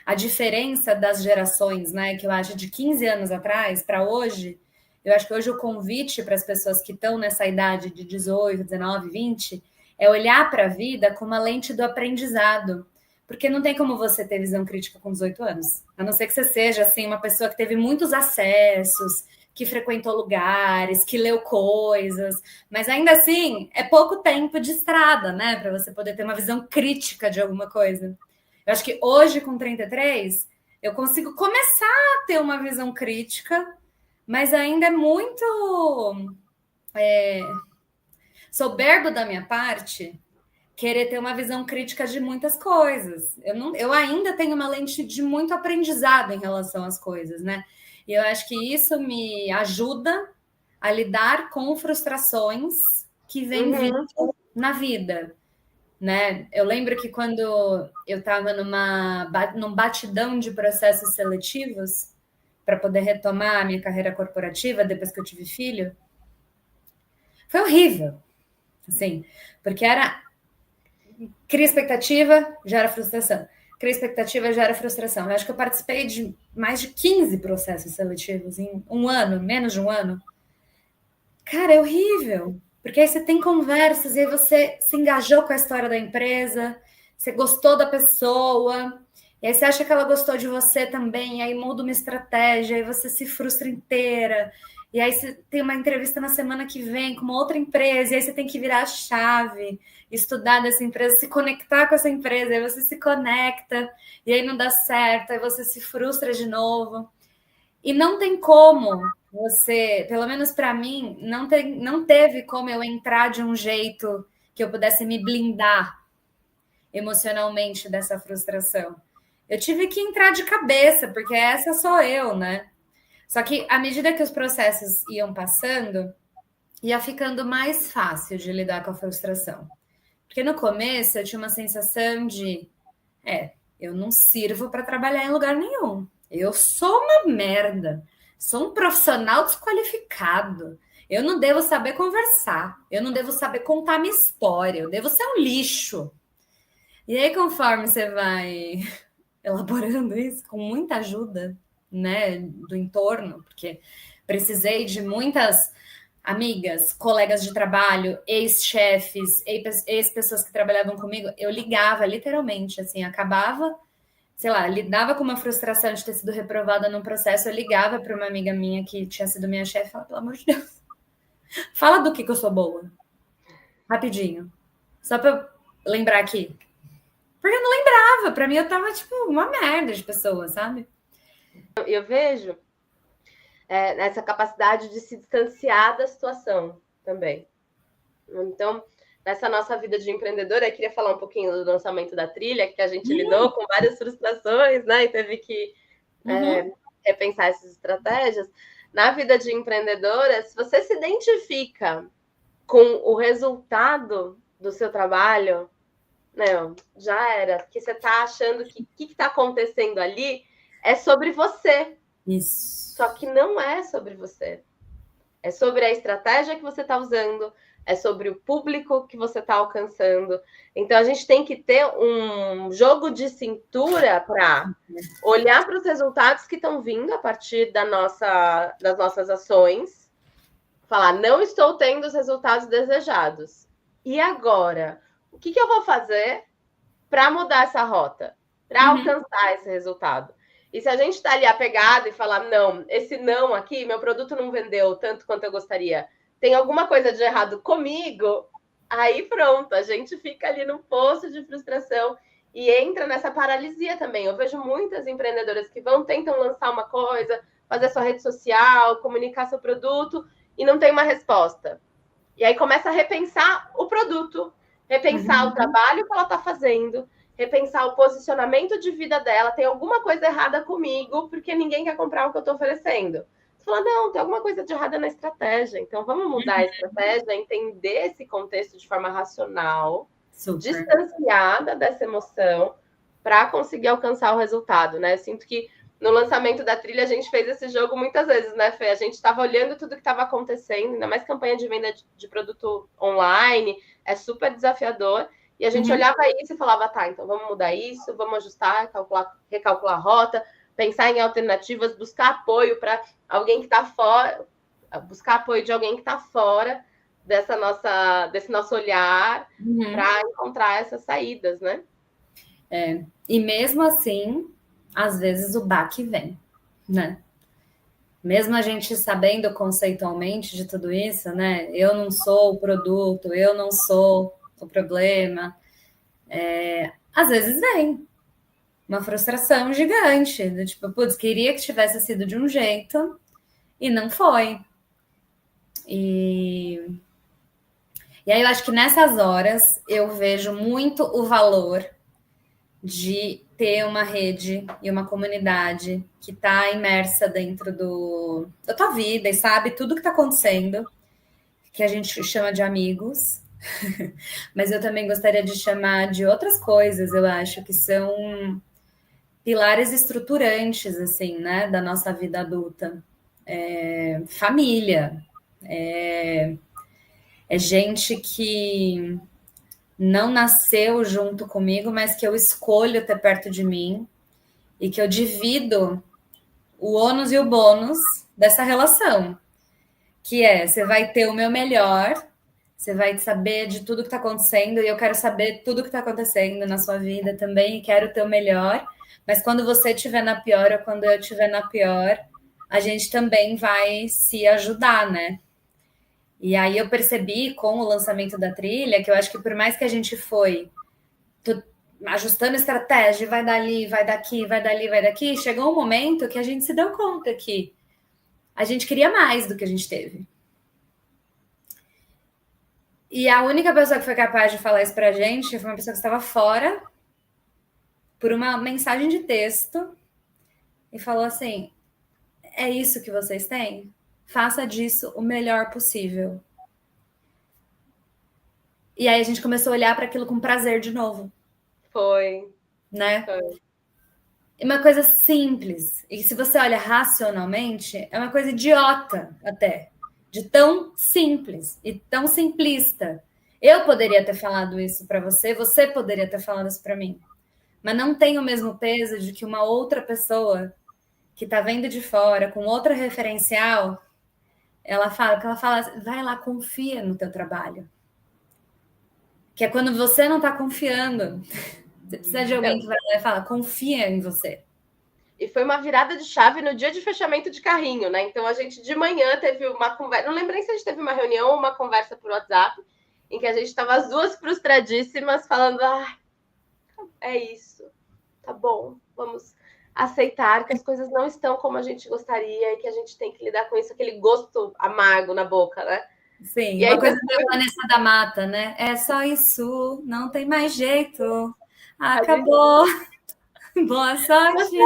a diferença das gerações, né? Que eu acho de 15 anos atrás para hoje. Eu acho que hoje o convite para as pessoas que estão nessa idade de 18, 19, 20 é olhar para a vida com uma lente do aprendizado. Porque não tem como você ter visão crítica com 18 anos. A não ser que você seja assim, uma pessoa que teve muitos acessos, que frequentou lugares, que leu coisas, mas ainda assim é pouco tempo de estrada, né, para você poder ter uma visão crítica de alguma coisa. Eu acho que hoje, com 33, eu consigo começar a ter uma visão crítica, mas ainda é muito soberbo da minha parte querer ter uma visão crítica de muitas coisas. Eu ainda tenho uma lente de muito aprendizado em relação às coisas, né? E eu acho que isso me ajuda a lidar com frustrações que vêm vindo na vida, né? Eu lembro que quando eu estava num batidão de processos seletivos, para poder retomar a minha carreira corporativa depois que eu tive filho, foi horrível, assim, porque era cria expectativa, gera frustração. Cria expectativa, gera frustração. Eu acho que eu participei de mais de 15 processos seletivos em um ano, menos de um ano. Cara, é horrível. Porque aí você tem conversas e aí você se engajou com a história da empresa, você gostou da pessoa, e aí você acha que ela gostou de você também, e aí muda uma estratégia, e você se frustra inteira. E aí você tem uma entrevista na semana que vem com uma outra empresa, e aí você tem que virar a chave, estudar dessa empresa, se conectar com essa empresa, aí você se conecta, e aí não dá certo, aí você se frustra de novo. E não tem como você, pelo menos para mim, não teve como eu entrar de um jeito que eu pudesse me blindar emocionalmente dessa frustração. Eu tive que entrar de cabeça, porque essa sou eu, né? Só que à medida que os processos iam passando, ia ficando mais fácil de lidar com a frustração. Porque no começo eu tinha uma sensação de, eu não sirvo para trabalhar em lugar nenhum. Eu sou uma merda. Sou um profissional desqualificado. Eu não devo saber conversar. Eu não devo saber contar minha história. Eu devo ser um lixo. E aí, conforme você vai elaborando isso, com muita ajuda, né, do entorno, porque precisei de muitas amigas, colegas de trabalho, ex-chefes, ex-pessoas que trabalhavam comigo, eu ligava literalmente, assim, acabava, sei lá, lidava com uma frustração de ter sido reprovada num processo, eu ligava para uma amiga minha que tinha sido minha chefe e falava, pelo amor de Deus, fala do que eu sou boa, rapidinho, só para eu lembrar aqui. Porque eu não lembrava, para mim eu tava, tipo, uma merda de pessoa, sabe? Eu vejo essa capacidade de se distanciar da situação também. Então, nessa nossa vida de empreendedora, eu queria falar um pouquinho do lançamento da trilha, que a gente lidou com várias frustrações, né? E teve que repensar essas estratégias. Na vida de empreendedora, se você se identifica com o resultado do seu trabalho, não, já era. Porque você está achando que o que está acontecendo ali é sobre você. Isso. Só que não é sobre você. É sobre a estratégia que você está usando, é sobre o público que você está alcançando. Então, a gente tem que ter um jogo de cintura para olhar para os resultados que estão vindo a partir das nossas ações, falar, não estou tendo os resultados desejados. E agora? O que eu vou fazer para mudar essa rota? Para alcançar esse resultado? E se a gente está ali apegado e falar, não, esse não aqui, meu produto não vendeu tanto quanto eu gostaria, tem alguma coisa de errado comigo, aí pronto, a gente fica ali num poço de frustração e entra nessa paralisia também. Eu vejo muitas empreendedoras que tentam lançar uma coisa, fazer sua rede social, comunicar seu produto e não tem uma resposta. E aí começa a repensar o produto, repensar o trabalho que ela está fazendo, repensar o posicionamento de vida dela. Tem alguma coisa errada comigo, porque ninguém quer comprar o que eu estou oferecendo. Você fala, não, tem alguma coisa de errada na estratégia. Então, vamos mudar a estratégia, entender esse contexto de forma racional, distanciada dessa emoção, para conseguir alcançar o resultado, né? Eu sinto que no lançamento da trilha a gente fez esse jogo muitas vezes, né, Fê? A gente estava olhando tudo que estava acontecendo, ainda mais campanha de venda de produto online, é super desafiador. E a gente olhava isso e falava, tá, então vamos mudar isso, vamos ajustar, recalcular a rota, pensar em alternativas, buscar apoio para alguém que está fora, buscar apoio de alguém que está fora desse nosso olhar para encontrar essas saídas, né? E mesmo assim, às vezes o baque vem, né? Mesmo a gente sabendo conceitualmente de tudo isso, né? Eu não sou o produto, eu não sou o problema. Às vezes vem uma frustração gigante, do tipo, putz, queria que tivesse sido de um jeito e não foi. E aí eu acho que nessas horas eu vejo muito o valor de ter uma rede e uma comunidade que está imersa dentro da tua vida e sabe tudo que está acontecendo, que a gente chama de amigos, mas eu também gostaria de chamar de outras coisas, eu acho, que são pilares estruturantes, assim, né, da nossa vida adulta. Família, é gente que não nasceu junto comigo, mas que eu escolho ter perto de mim e que eu divido o ônus e o bônus dessa relação, que você vai ter o meu melhor, você vai saber de tudo que está acontecendo e eu quero saber tudo que está acontecendo na sua vida também e quero ter o melhor, mas quando você estiver na pior ou quando eu estiver na pior, a gente também vai se ajudar, né? E aí eu percebi com o lançamento da trilha que eu acho que por mais que a gente foi ajustando estratégia, vai dali, vai daqui, vai dali, vai daqui, chegou um momento que a gente se deu conta que a gente queria mais do que a gente teve. E a única pessoa que foi capaz de falar isso pra gente foi uma pessoa que estava fora por uma mensagem de texto e falou assim: é isso que vocês têm? Faça disso o melhor possível. E aí a gente começou a olhar para aquilo com prazer de novo. Foi. Né? Foi. É uma coisa simples. E se você olha racionalmente, é uma coisa idiota até. De tão simples e tão simplista. Eu poderia ter falado isso para você, você poderia ter falado isso para mim. Mas não tem o mesmo peso de que uma outra pessoa que está vendo de fora, com outra referencial, ela fala, vai lá, confia no teu trabalho. Que é quando você não está confiando. Você precisa de alguém que vai lá e fala, confia em você. E foi uma virada de chave no dia de fechamento de carrinho, né? Então a gente de manhã teve uma conversa, não lembro nem se a gente teve uma reunião ou uma conversa por WhatsApp, em que a gente estava as duas frustradíssimas, falando: é isso, tá bom, vamos aceitar que as coisas não estão como a gente gostaria e que a gente tem que lidar com isso, aquele gosto amargo na boca, né? Sim, e uma coisa da Vanessa da Mata, né? É só isso, não tem mais jeito. Acabou. Boa sorte.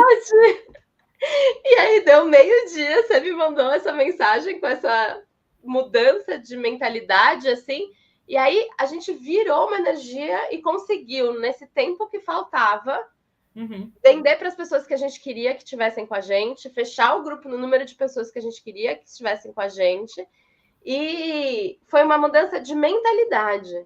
E aí deu meio-dia, você me mandou essa mensagem com essa mudança de mentalidade, assim, e aí a gente virou uma energia e conseguiu, nesse tempo que faltava, vender para as pessoas que a gente queria que estivessem com a gente, fechar o grupo no número de pessoas que a gente queria que estivessem com a gente, e foi uma mudança de mentalidade,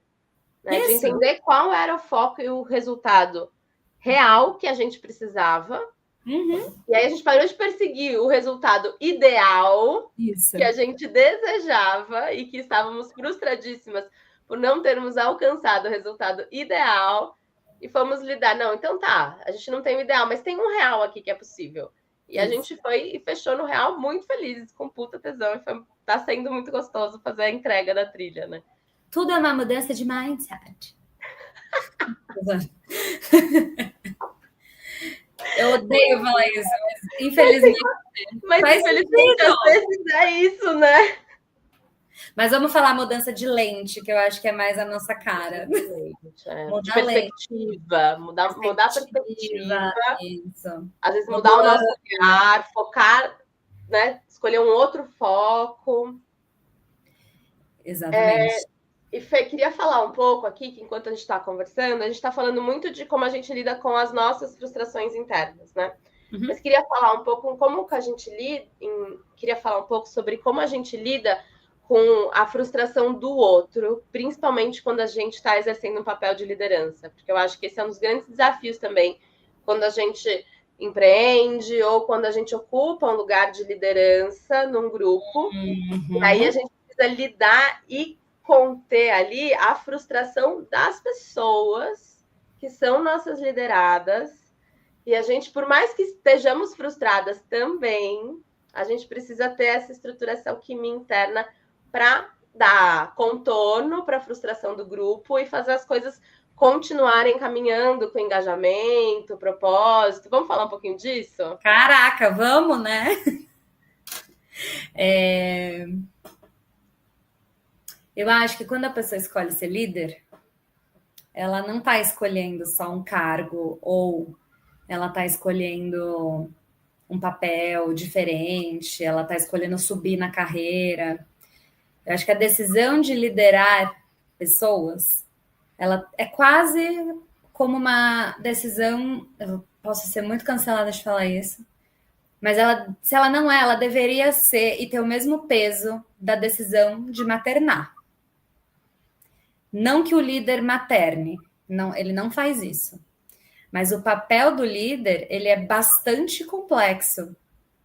né? De entender qual era o foco e o resultado real que a gente precisava. E aí a gente parou de perseguir o resultado ideal que a gente desejava e que estávamos frustradíssimas por não termos alcançado o resultado ideal e fomos lidar. Não, então tá, a gente não tem o ideal, mas tem um real aqui que é possível. E a gente foi e fechou no real muito felizes, com puta tesão. E tá sendo muito gostoso fazer a entrega da trilha, né? Tudo é uma mudança de mindset. Eu odeio falar isso, mas infelizmente. Mas infelizmente às vezes é isso, né? Mas vamos falar mudança de lente, que eu acho que é mais a nossa cara. Mudar perspectiva, mudar a perspectiva. Isso. Às vezes mudar o nosso olhar, focar, né? Escolher um outro foco. Exatamente. E Fê, queria falar um pouco aqui, que enquanto a gente está conversando, a gente está falando muito de como a gente lida com as nossas frustrações internas, né? Mas queria falar um pouco como que a gente lida, queria falar um pouco sobre como a gente lida com a frustração do outro, principalmente quando a gente está exercendo um papel de liderança, porque eu acho que esse é um dos grandes desafios também, quando a gente empreende ou quando a gente ocupa um lugar de liderança num grupo, e aí a gente precisa lidar e conter ali a frustração das pessoas que são nossas lideradas. E a gente, por mais que estejamos frustradas também, a gente precisa ter essa estruturação química interna para dar contorno para a frustração do grupo e fazer as coisas continuarem caminhando com engajamento, propósito. Vamos falar um pouquinho disso? Caraca, vamos, né? Eu acho que quando a pessoa escolhe ser líder, ela não está escolhendo só um cargo ou ela está escolhendo um papel diferente, ela está escolhendo subir na carreira. Eu acho que a decisão de liderar pessoas, ela é quase como uma decisão posso ser muito cancelada de falar isso, mas ela, se ela não é, ela deveria ser e ter o mesmo peso da decisão de maternar. Não que o líder materne, não, ele não faz isso. Mas o papel do líder, ele é bastante complexo,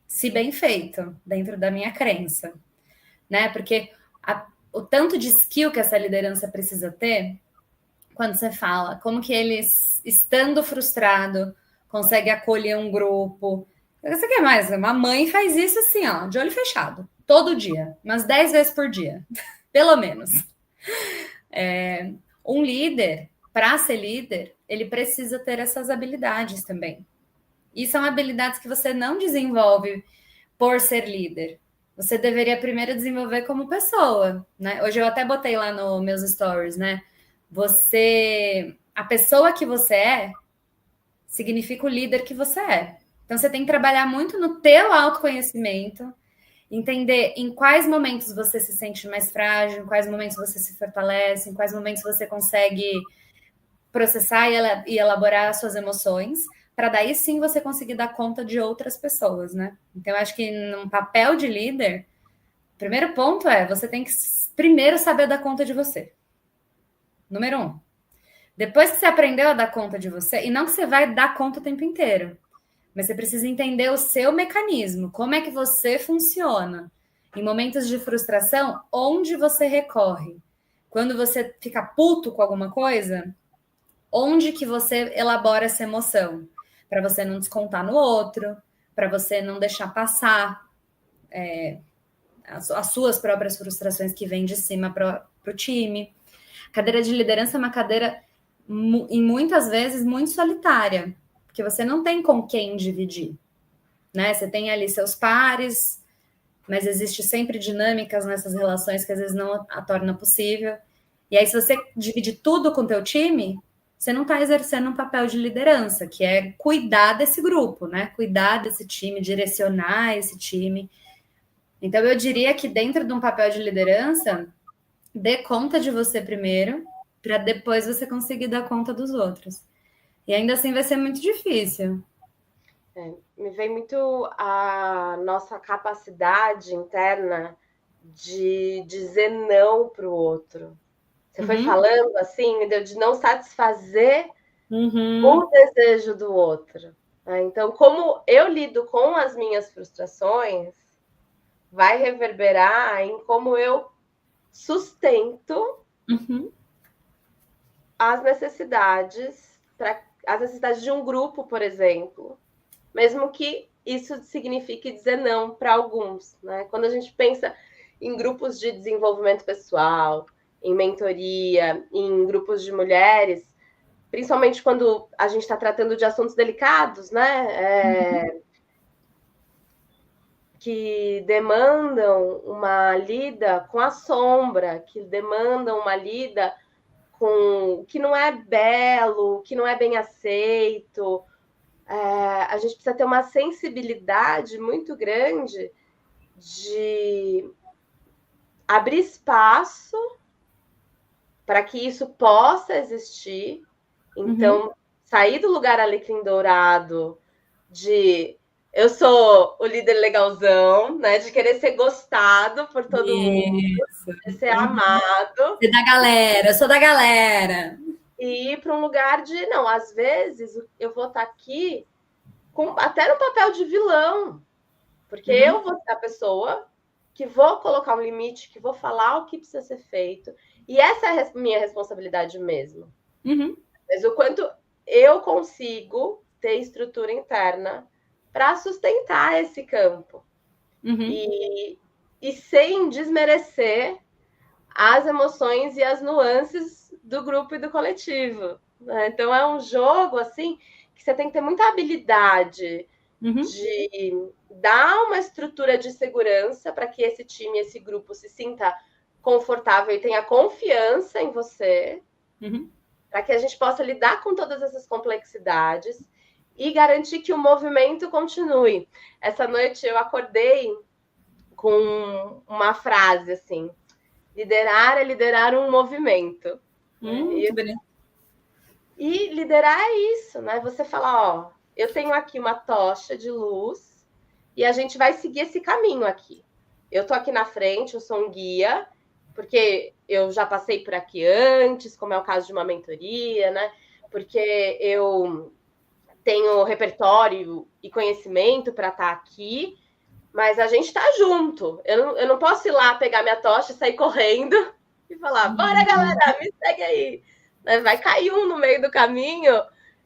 se bem feito, dentro da minha crença, né? Porque o tanto de skill que essa liderança precisa ter, quando você fala como que ele, estando frustrado, consegue acolher um grupo. Você quer mais? Uma mãe faz isso assim, ó, de olho fechado, todo dia, umas 10 vezes por dia, pelo menos. Um líder, para ser líder, ele precisa ter essas habilidades também. E são habilidades que você não desenvolve por ser líder. Você deveria primeiro desenvolver como pessoa, né? Hoje eu até botei lá nos meus stories, né? A pessoa que você é, significa o líder que você é. Então você tem que trabalhar muito no teu autoconhecimento, entender em quais momentos você se sente mais frágil, em quais momentos você se fortalece, em quais momentos você consegue processar e elaborar as suas emoções, para daí sim você conseguir dar conta de outras pessoas, né? Então, eu acho que num papel de líder, o primeiro ponto é você tem que primeiro saber dar conta de você. Número 1. Depois que você aprendeu a dar conta de você, e não que você vai dar conta o tempo inteiro, mas você precisa entender o seu mecanismo, como é que você funciona. Em momentos de frustração, onde você recorre? Quando você fica puto com alguma coisa, onde que você elabora essa emoção? Para você não descontar no outro, para você não deixar passar as suas próprias frustrações que vêm de cima para o time. A cadeira de liderança é uma cadeira, em muitas vezes, muito solitária, porque você não tem com quem dividir, né? Você tem ali seus pares, mas existe sempre dinâmicas nessas relações que às vezes não a torna possível. E aí, se você divide tudo com o teu time, você não está exercendo um papel de liderança, que é cuidar desse grupo, né? Cuidar desse time, direcionar esse time. Então, eu diria que dentro de um papel de liderança, dê conta de você primeiro, para depois você conseguir dar conta dos outros. E ainda assim vai ser muito difícil. Me vem muito a nossa capacidade interna de dizer não para o outro. Você foi falando assim, de não satisfazer o desejo do outro. Então, como eu lido com as minhas frustrações, vai reverberar em como eu sustento as necessidades de um grupo, por exemplo, mesmo que isso signifique dizer não para alguns, né? Quando a gente pensa em grupos de desenvolvimento pessoal, em mentoria, em grupos de mulheres, principalmente quando a gente está tratando de assuntos delicados, né? Que demandam uma lida com a sombra, que demandam uma lida com o que não é belo, o que não é bem aceito. A gente precisa ter uma sensibilidade muito grande de abrir espaço para que isso possa existir. Então, sair do lugar alecrim dourado de eu sou o líder legalzão, né? De querer ser gostado por todo mundo, de ser amado. Ser da galera, eu sou da galera. E ir para um lugar de, não, às vezes eu vou estar aqui até no papel de vilão, porque eu vou ser a pessoa que vou colocar um limite, que vou falar o que precisa ser feito. E essa é a minha responsabilidade mesmo. Mas o quanto eu consigo ter estrutura interna para sustentar esse campo. E sem desmerecer as emoções e as nuances do grupo e do coletivo. Né? Então, é um jogo, assim, que você tem que ter muita habilidade de dar uma estrutura de segurança para que esse time, esse grupo se sinta confortável e tenha confiança em você, para que a gente possa lidar com todas essas complexidades e garantir que o movimento continue. Essa noite eu acordei com uma frase assim: liderar é liderar um movimento. Que bonito. E liderar é isso, né? Você falar, ó, eu tenho aqui uma tocha de luz e a gente vai seguir esse caminho aqui. Eu tô aqui na frente, eu sou um guia, porque eu já passei por aqui antes, como é o caso de uma mentoria, né? Porque eu tenho repertório e conhecimento para estar aqui, mas a gente tá junto. Eu não posso ir lá pegar minha tocha e sair correndo e falar, bora, galera, me segue aí. Vai cair um no meio do caminho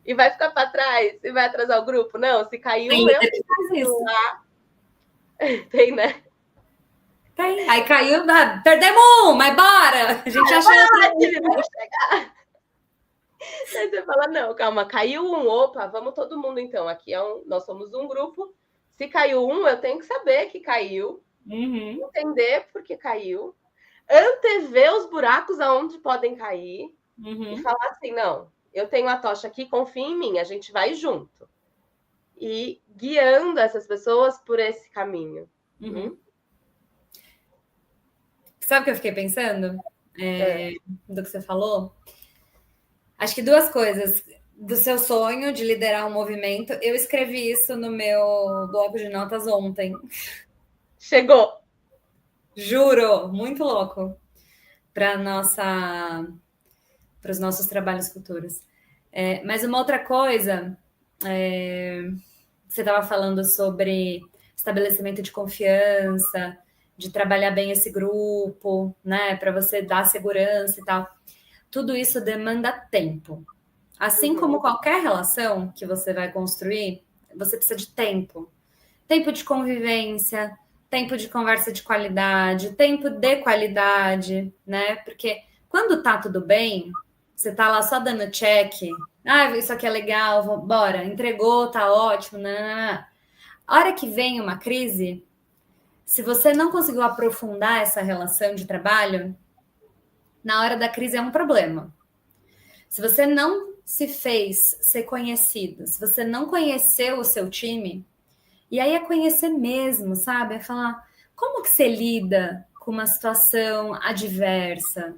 e vai ficar para trás e vai atrasar o grupo. Não, se cair um, eu isso lá. Tem, né? Tem. Aí caiu, perdemos um, mas bora! A gente já chegou. Vamos chegar. Aí você fala, não, calma, caiu um, opa, vamos todo mundo então. Aqui nós somos um grupo. Se caiu um, eu tenho que saber que caiu, entender por que caiu, antever os buracos aonde podem cair e falar assim, não, eu tenho a tocha aqui, confia em mim, a gente vai junto. E guiando essas pessoas por esse caminho. Sabe o que eu fiquei pensando? Do que você falou? Acho que duas coisas. Do seu sonho de liderar um movimento. Eu escrevi isso no meu bloco de notas ontem. Chegou! Juro! Muito louco. Para os nossos trabalhos futuros. Mas uma outra coisa, você estava falando sobre estabelecimento de confiança, de trabalhar bem esse grupo, né, para você dar segurança e tal. Tudo isso demanda tempo. Assim como qualquer relação que você vai construir, você precisa de tempo. Tempo de convivência, tempo de conversa de qualidade, tempo de qualidade, né? Porque quando tá tudo bem, você tá lá só dando check, isso aqui é legal, bora, entregou, tá ótimo, né? A hora que vem uma crise, se você não conseguiu aprofundar essa relação de trabalho, na hora da crise é um problema. Se você não se fez ser conhecido, se você não conheceu o seu time, e aí é conhecer mesmo, sabe? É falar, como que você lida com uma situação adversa?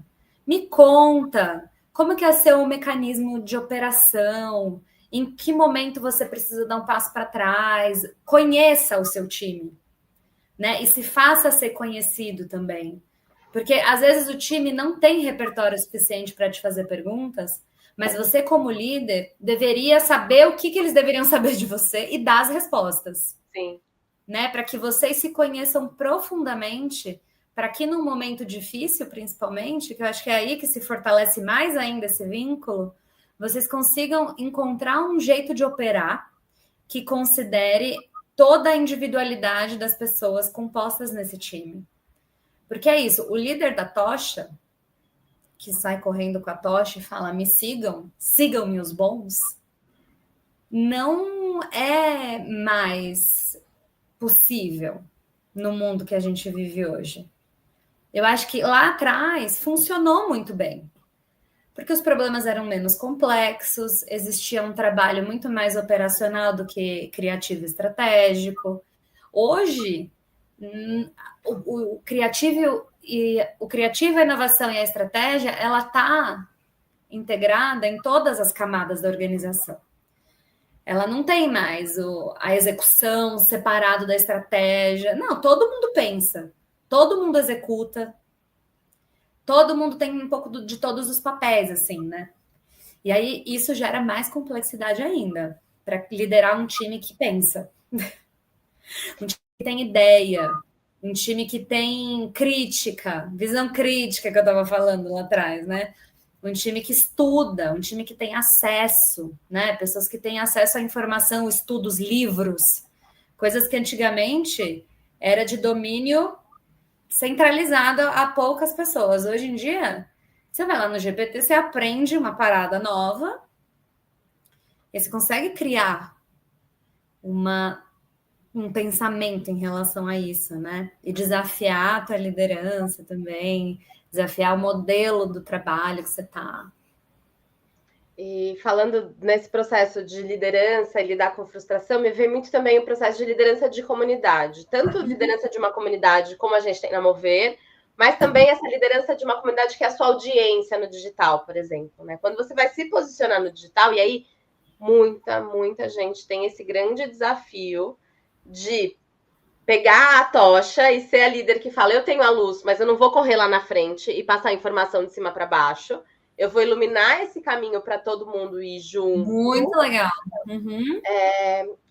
Me conta, como que é seu mecanismo de operação? Em que momento você precisa dar um passo para trás? Conheça o seu time, né? E se faça ser conhecido também. Porque às vezes o time não tem repertório suficiente para te fazer perguntas, mas você, como líder, deveria saber o que eles deveriam saber de você e dar as respostas. Sim. Né? Para que vocês se conheçam profundamente, para que num momento difícil, principalmente, que eu acho que é aí que se fortalece mais ainda esse vínculo, vocês consigam encontrar um jeito de operar que considere toda a individualidade das pessoas compostas nesse time. Porque é isso, o líder da tocha, que sai correndo com a tocha e fala, me sigam, sigam-me os bons, não é mais possível no mundo que a gente vive hoje. Eu acho que lá atrás funcionou muito bem, porque os problemas eram menos complexos, existia um trabalho muito mais operacional do que criativo e estratégico. Hoje, o criativo, a inovação e a estratégia, ela está integrada em todas as camadas da organização. Ela não tem mais a execução separado da estratégia. Não, todo mundo pensa, todo mundo executa, todo mundo tem um pouco de todos os papéis, assim, né? E aí isso gera mais complexidade ainda para liderar um time que pensa, um time que tem ideia, um time que tem crítica, visão crítica que eu estava falando lá atrás, né? Um time que estuda, um time que tem acesso, né? Pessoas que têm acesso à informação, estudos, livros, coisas que antigamente era de domínio centralizado a poucas pessoas. Hoje em dia, você vai lá no GPT, você aprende uma parada nova e você consegue criar um pensamento em relação a isso, né? E desafiar a tua liderança também, desafiar o modelo do trabalho que você está. E falando nesse processo de liderança e lidar com frustração, me vem muito também o processo de liderança de comunidade. Tanto liderança de uma comunidade, como a gente tem na Mover, mas também essa liderança de uma comunidade que é a sua audiência no digital, por exemplo. Né? Quando você vai se posicionar no digital, e aí muita gente tem esse grande desafio de pegar a tocha e ser a líder que fala, eu tenho a luz, mas eu não vou correr lá na frente e passar a informação de cima para baixo. Eu vou iluminar esse caminho para todo mundo ir junto. Muito legal.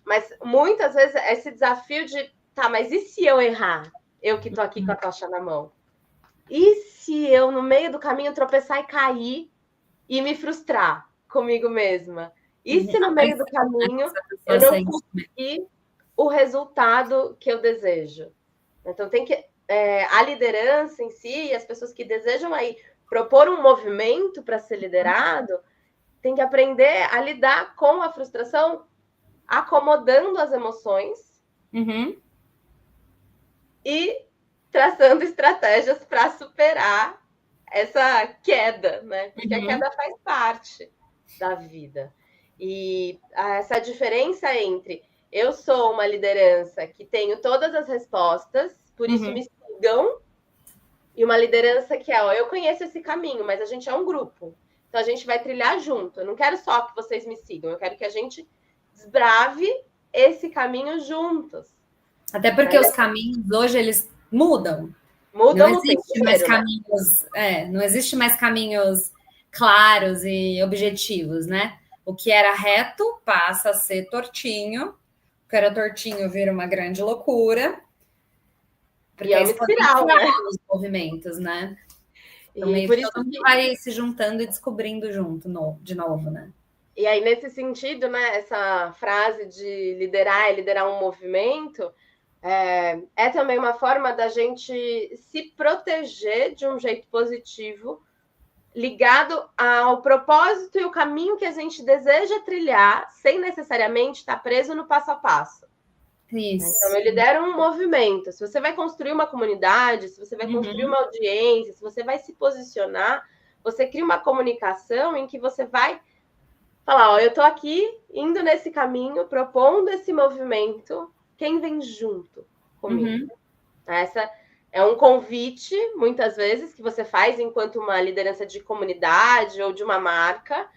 Mas muitas vezes esse desafio de, tá, mas e se eu errar? Eu que tô aqui com a tocha na mão. E se eu, no meio do caminho, tropeçar e cair e me frustrar comigo mesma? E se no meio do caminho eu não conseguir o resultado que eu desejo? Então, tem que... a liderança em si, as pessoas que desejam aí propor um movimento para ser liderado, tem que aprender a lidar com a frustração, acomodando as emoções e traçando estratégias para superar essa queda, né? Porque a queda faz parte da vida. E essa diferença entre eu sou uma liderança que tenho todas as respostas, por isso me sigam, e uma liderança que ó, eu conheço esse caminho, mas a gente é um grupo. Então a gente vai trilhar junto. Eu não quero só que vocês me sigam, eu quero que a gente desbrave esse caminho juntos. Até porque os caminhos hoje eles mudam. Mudam não existe mais caminhos, não existe mais caminhos claros e objetivos, né? O que era reto passa a ser tortinho, o que era tortinho vira uma grande loucura. Porque é uma espiral, né? Os movimentos, né? Então, meio que todo mundo vai se juntando e descobrindo junto de novo, né? E aí, nesse sentido, né, essa frase de liderar é liderar um movimento, é também uma forma da gente se proteger de um jeito positivo, ligado ao propósito e o caminho que a gente deseja trilhar, sem necessariamente estar preso no passo a passo. Isso. Então, eu lidero um movimento. Se você vai construir uma comunidade, se você vai construir uma audiência, se você vai se posicionar, você cria uma comunicação em que você vai falar, ó, eu estou aqui, indo nesse caminho, propondo esse movimento, quem vem junto comigo? Essa é um convite, muitas vezes, que você faz enquanto uma liderança de comunidade ou de uma marca,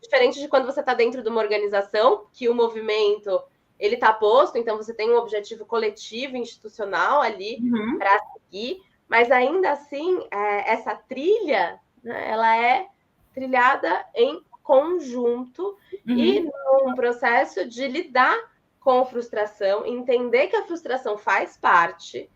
diferente de quando você está dentro de uma organização, que o movimento ele está posto, então você tem um objetivo coletivo, institucional ali para seguir, mas ainda assim, essa trilha, né, ela é trilhada em conjunto e num processo de lidar com frustração, entender que a frustração faz parte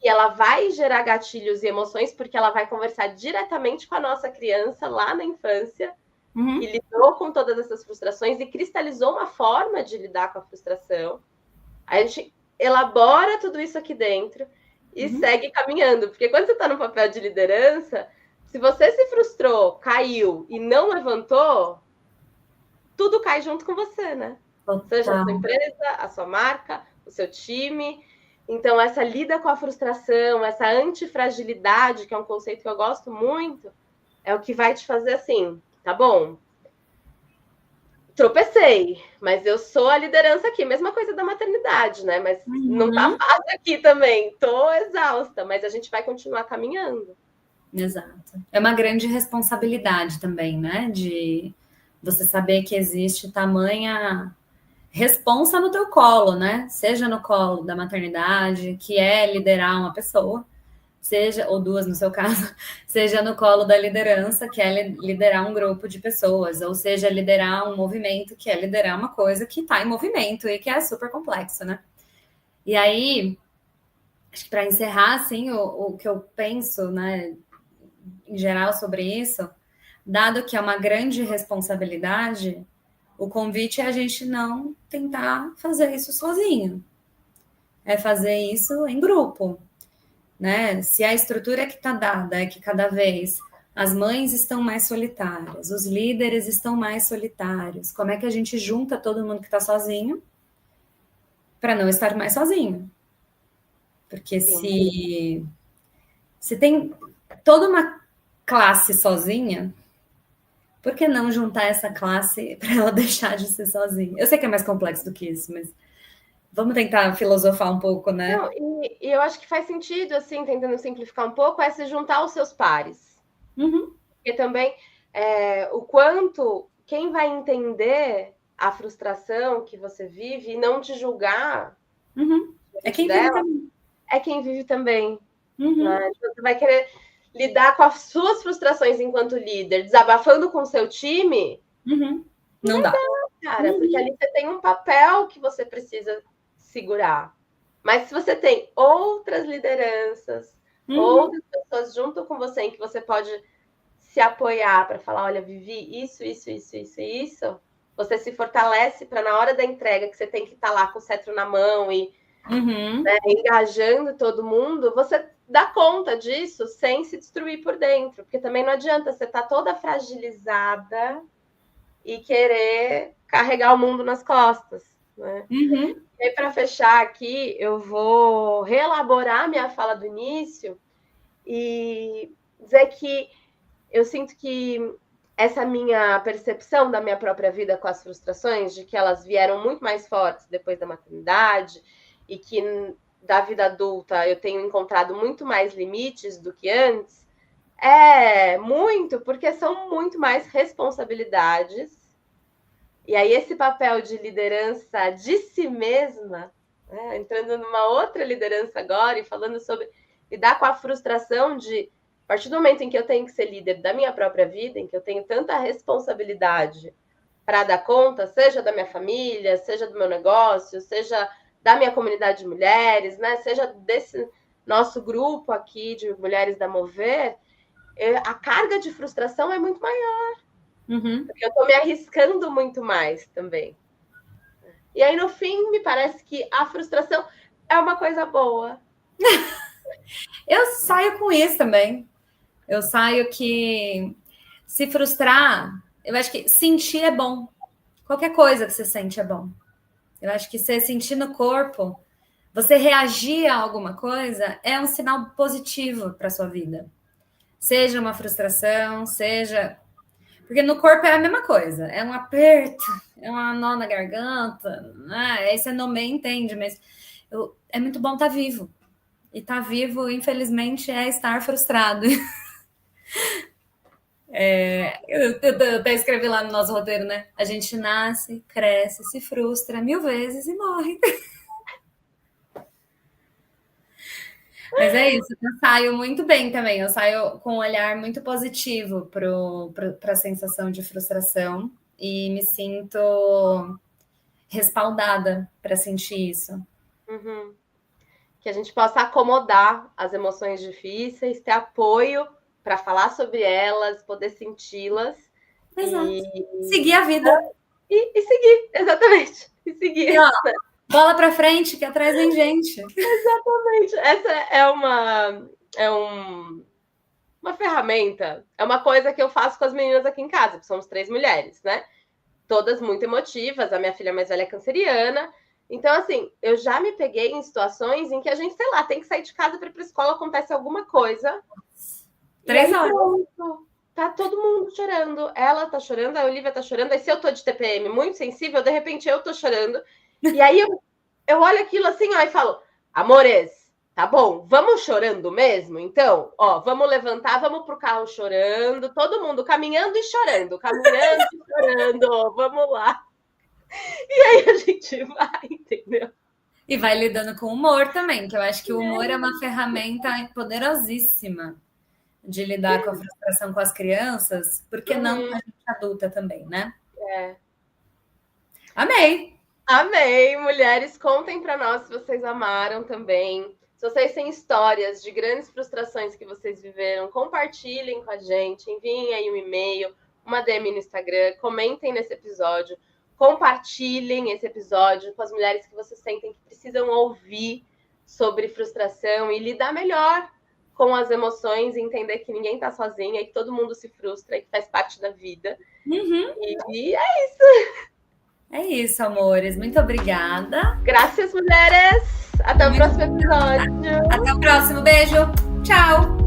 e ela vai gerar gatilhos e emoções, porque ela vai conversar diretamente com a nossa criança lá na infância, que lidou com todas essas frustrações e cristalizou uma forma de lidar com a frustração. A gente elabora tudo isso aqui dentro e segue caminhando, porque quando você está no papel de liderança, se você se frustrou, caiu e não levantou, tudo cai junto com você, né? Seja a sua empresa, a sua marca, o seu time. Então, essa lida com a frustração, essa antifragilidade, que é um conceito que eu gosto muito, é o que vai te fazer assim, tá bom? Tropecei, mas eu sou a liderança aqui. Mesma coisa da maternidade, né? Mas não tá fácil aqui também. Tô exausta, mas a gente vai continuar caminhando. Exato. É uma grande responsabilidade também, né? De você saber que existe tamanha responsa no teu colo, né? Seja no colo da maternidade, que é liderar uma pessoa, seja, ou duas no seu caso, seja no colo da liderança, que é liderar um grupo de pessoas, ou seja, liderar um movimento, que é liderar uma coisa que está em movimento e que é super complexo, né? E aí, acho que para encerrar, assim, o que eu penso, né, em geral sobre isso, dado que é uma grande responsabilidade, o convite é a gente não tentar fazer isso sozinho. É fazer isso em grupo, né? Se a estrutura que está dada é que cada vez as mães estão mais solitárias, os líderes estão mais solitários, como é que a gente junta todo mundo que está sozinho para não estar mais sozinho? Porque se tem toda uma classe sozinha, por que não juntar essa classe para ela deixar de ser sozinha? Eu sei que é mais complexo do que isso, mas vamos tentar filosofar um pouco, né? Não, e eu acho que faz sentido, assim, tentando simplificar um pouco, é se juntar aos seus pares. Porque também o quanto quem vai entender a frustração que você vive e não te julgar é quem vive também. É quem vive também. Né? Você vai querer lidar com as suas frustrações enquanto líder, desabafando com o seu time, não dá, cara, porque ali você tem um papel que você precisa segurar. Mas se você tem outras lideranças, outras pessoas junto com você em que você pode se apoiar para falar, olha, Vivi, isso, você se fortalece para na hora da entrega, que você tem que estar lá com o cetro na mão e né, engajando todo mundo, você dá conta disso sem se destruir por dentro, porque também não adianta você estar toda fragilizada e querer carregar o mundo nas costas, né? E aí, para fechar aqui, eu vou reelaborar minha fala do início e dizer que eu sinto que essa minha percepção da minha própria vida com as frustrações, de que elas vieram muito mais fortes depois da maternidade e que da vida adulta eu tenho encontrado muito mais limites do que antes, é muito porque são muito mais responsabilidades. E aí esse papel de liderança de si mesma, né, entrando numa outra liderança agora e falando sobre lidar com a frustração de, a partir do momento em que eu tenho que ser líder da minha própria vida, em que eu tenho tanta responsabilidade para dar conta, seja da minha família, seja do meu negócio, seja da minha comunidade de mulheres, né, seja desse nosso grupo aqui de mulheres da Mover, a carga de frustração é muito maior. Porque eu estou me arriscando muito mais também. E aí, no fim, me parece que a frustração é uma coisa boa. Eu saio com isso também. Eu saio que se frustrar, eu acho que sentir é bom. Qualquer coisa que você sente é bom. Eu acho que você sentir no corpo, você reagir a alguma coisa, é um sinal positivo para a sua vida. Seja uma frustração, seja... Porque no corpo é a mesma coisa. É um aperto, é uma nó na garganta. Né? Aí você não me entende, mas é muito bom estar vivo. E estar vivo, infelizmente, é estar frustrado. Eu até escrevi lá no nosso roteiro, né? A gente nasce, cresce, se frustra 1000 vezes e morre. Mas é isso, eu saio muito bem também. Eu saio com um olhar muito positivo para a sensação de frustração e me sinto respaldada para sentir isso. Que a gente possa acomodar as emoções difíceis, ter apoio para falar sobre elas, poder senti-las. Exato. Seguir a vida. E seguir, exatamente. E seguir. E, ó, bola para frente, que atrás vem gente. Exatamente. Essa é uma ferramenta, é uma coisa que eu faço com as meninas aqui em casa, porque somos 3 mulheres, né? Todas muito emotivas, a minha filha mais velha é canceriana. Então, assim, eu já me peguei em situações em que a gente, sei lá, tem que sair de casa para ir para a escola, acontece alguma coisa. 3 horas. Pronto, tá todo mundo chorando. Ela tá chorando, a Olivia tá chorando. Aí, se eu tô de TPM muito sensível, de repente eu tô chorando. E aí eu olho aquilo assim, ó, e falo, amores, tá bom, vamos chorando mesmo? Então, ó, vamos levantar, vamos pro carro chorando, todo mundo caminhando e chorando, vamos lá. E aí a gente vai, entendeu? E vai lidando com o humor também, que eu acho que o humor é uma ferramenta poderosíssima de lidar com a frustração com as crianças, porque não a gente adulta também, né? Amei! Amei! Mulheres, contem para nós se vocês amaram também. Se vocês têm histórias de grandes frustrações que vocês viveram, compartilhem com a gente, enviem aí um e-mail, uma DM no Instagram, comentem nesse episódio, compartilhem esse episódio com as mulheres que vocês sentem que precisam ouvir sobre frustração e lidar melhor com as emoções e entender que ninguém está sozinha e que todo mundo se frustra e que faz parte da vida. E é isso! É isso, amores. Muito obrigada. Graças, mulheres! Até o próximo episódio. Até o próximo. Beijo. Tchau.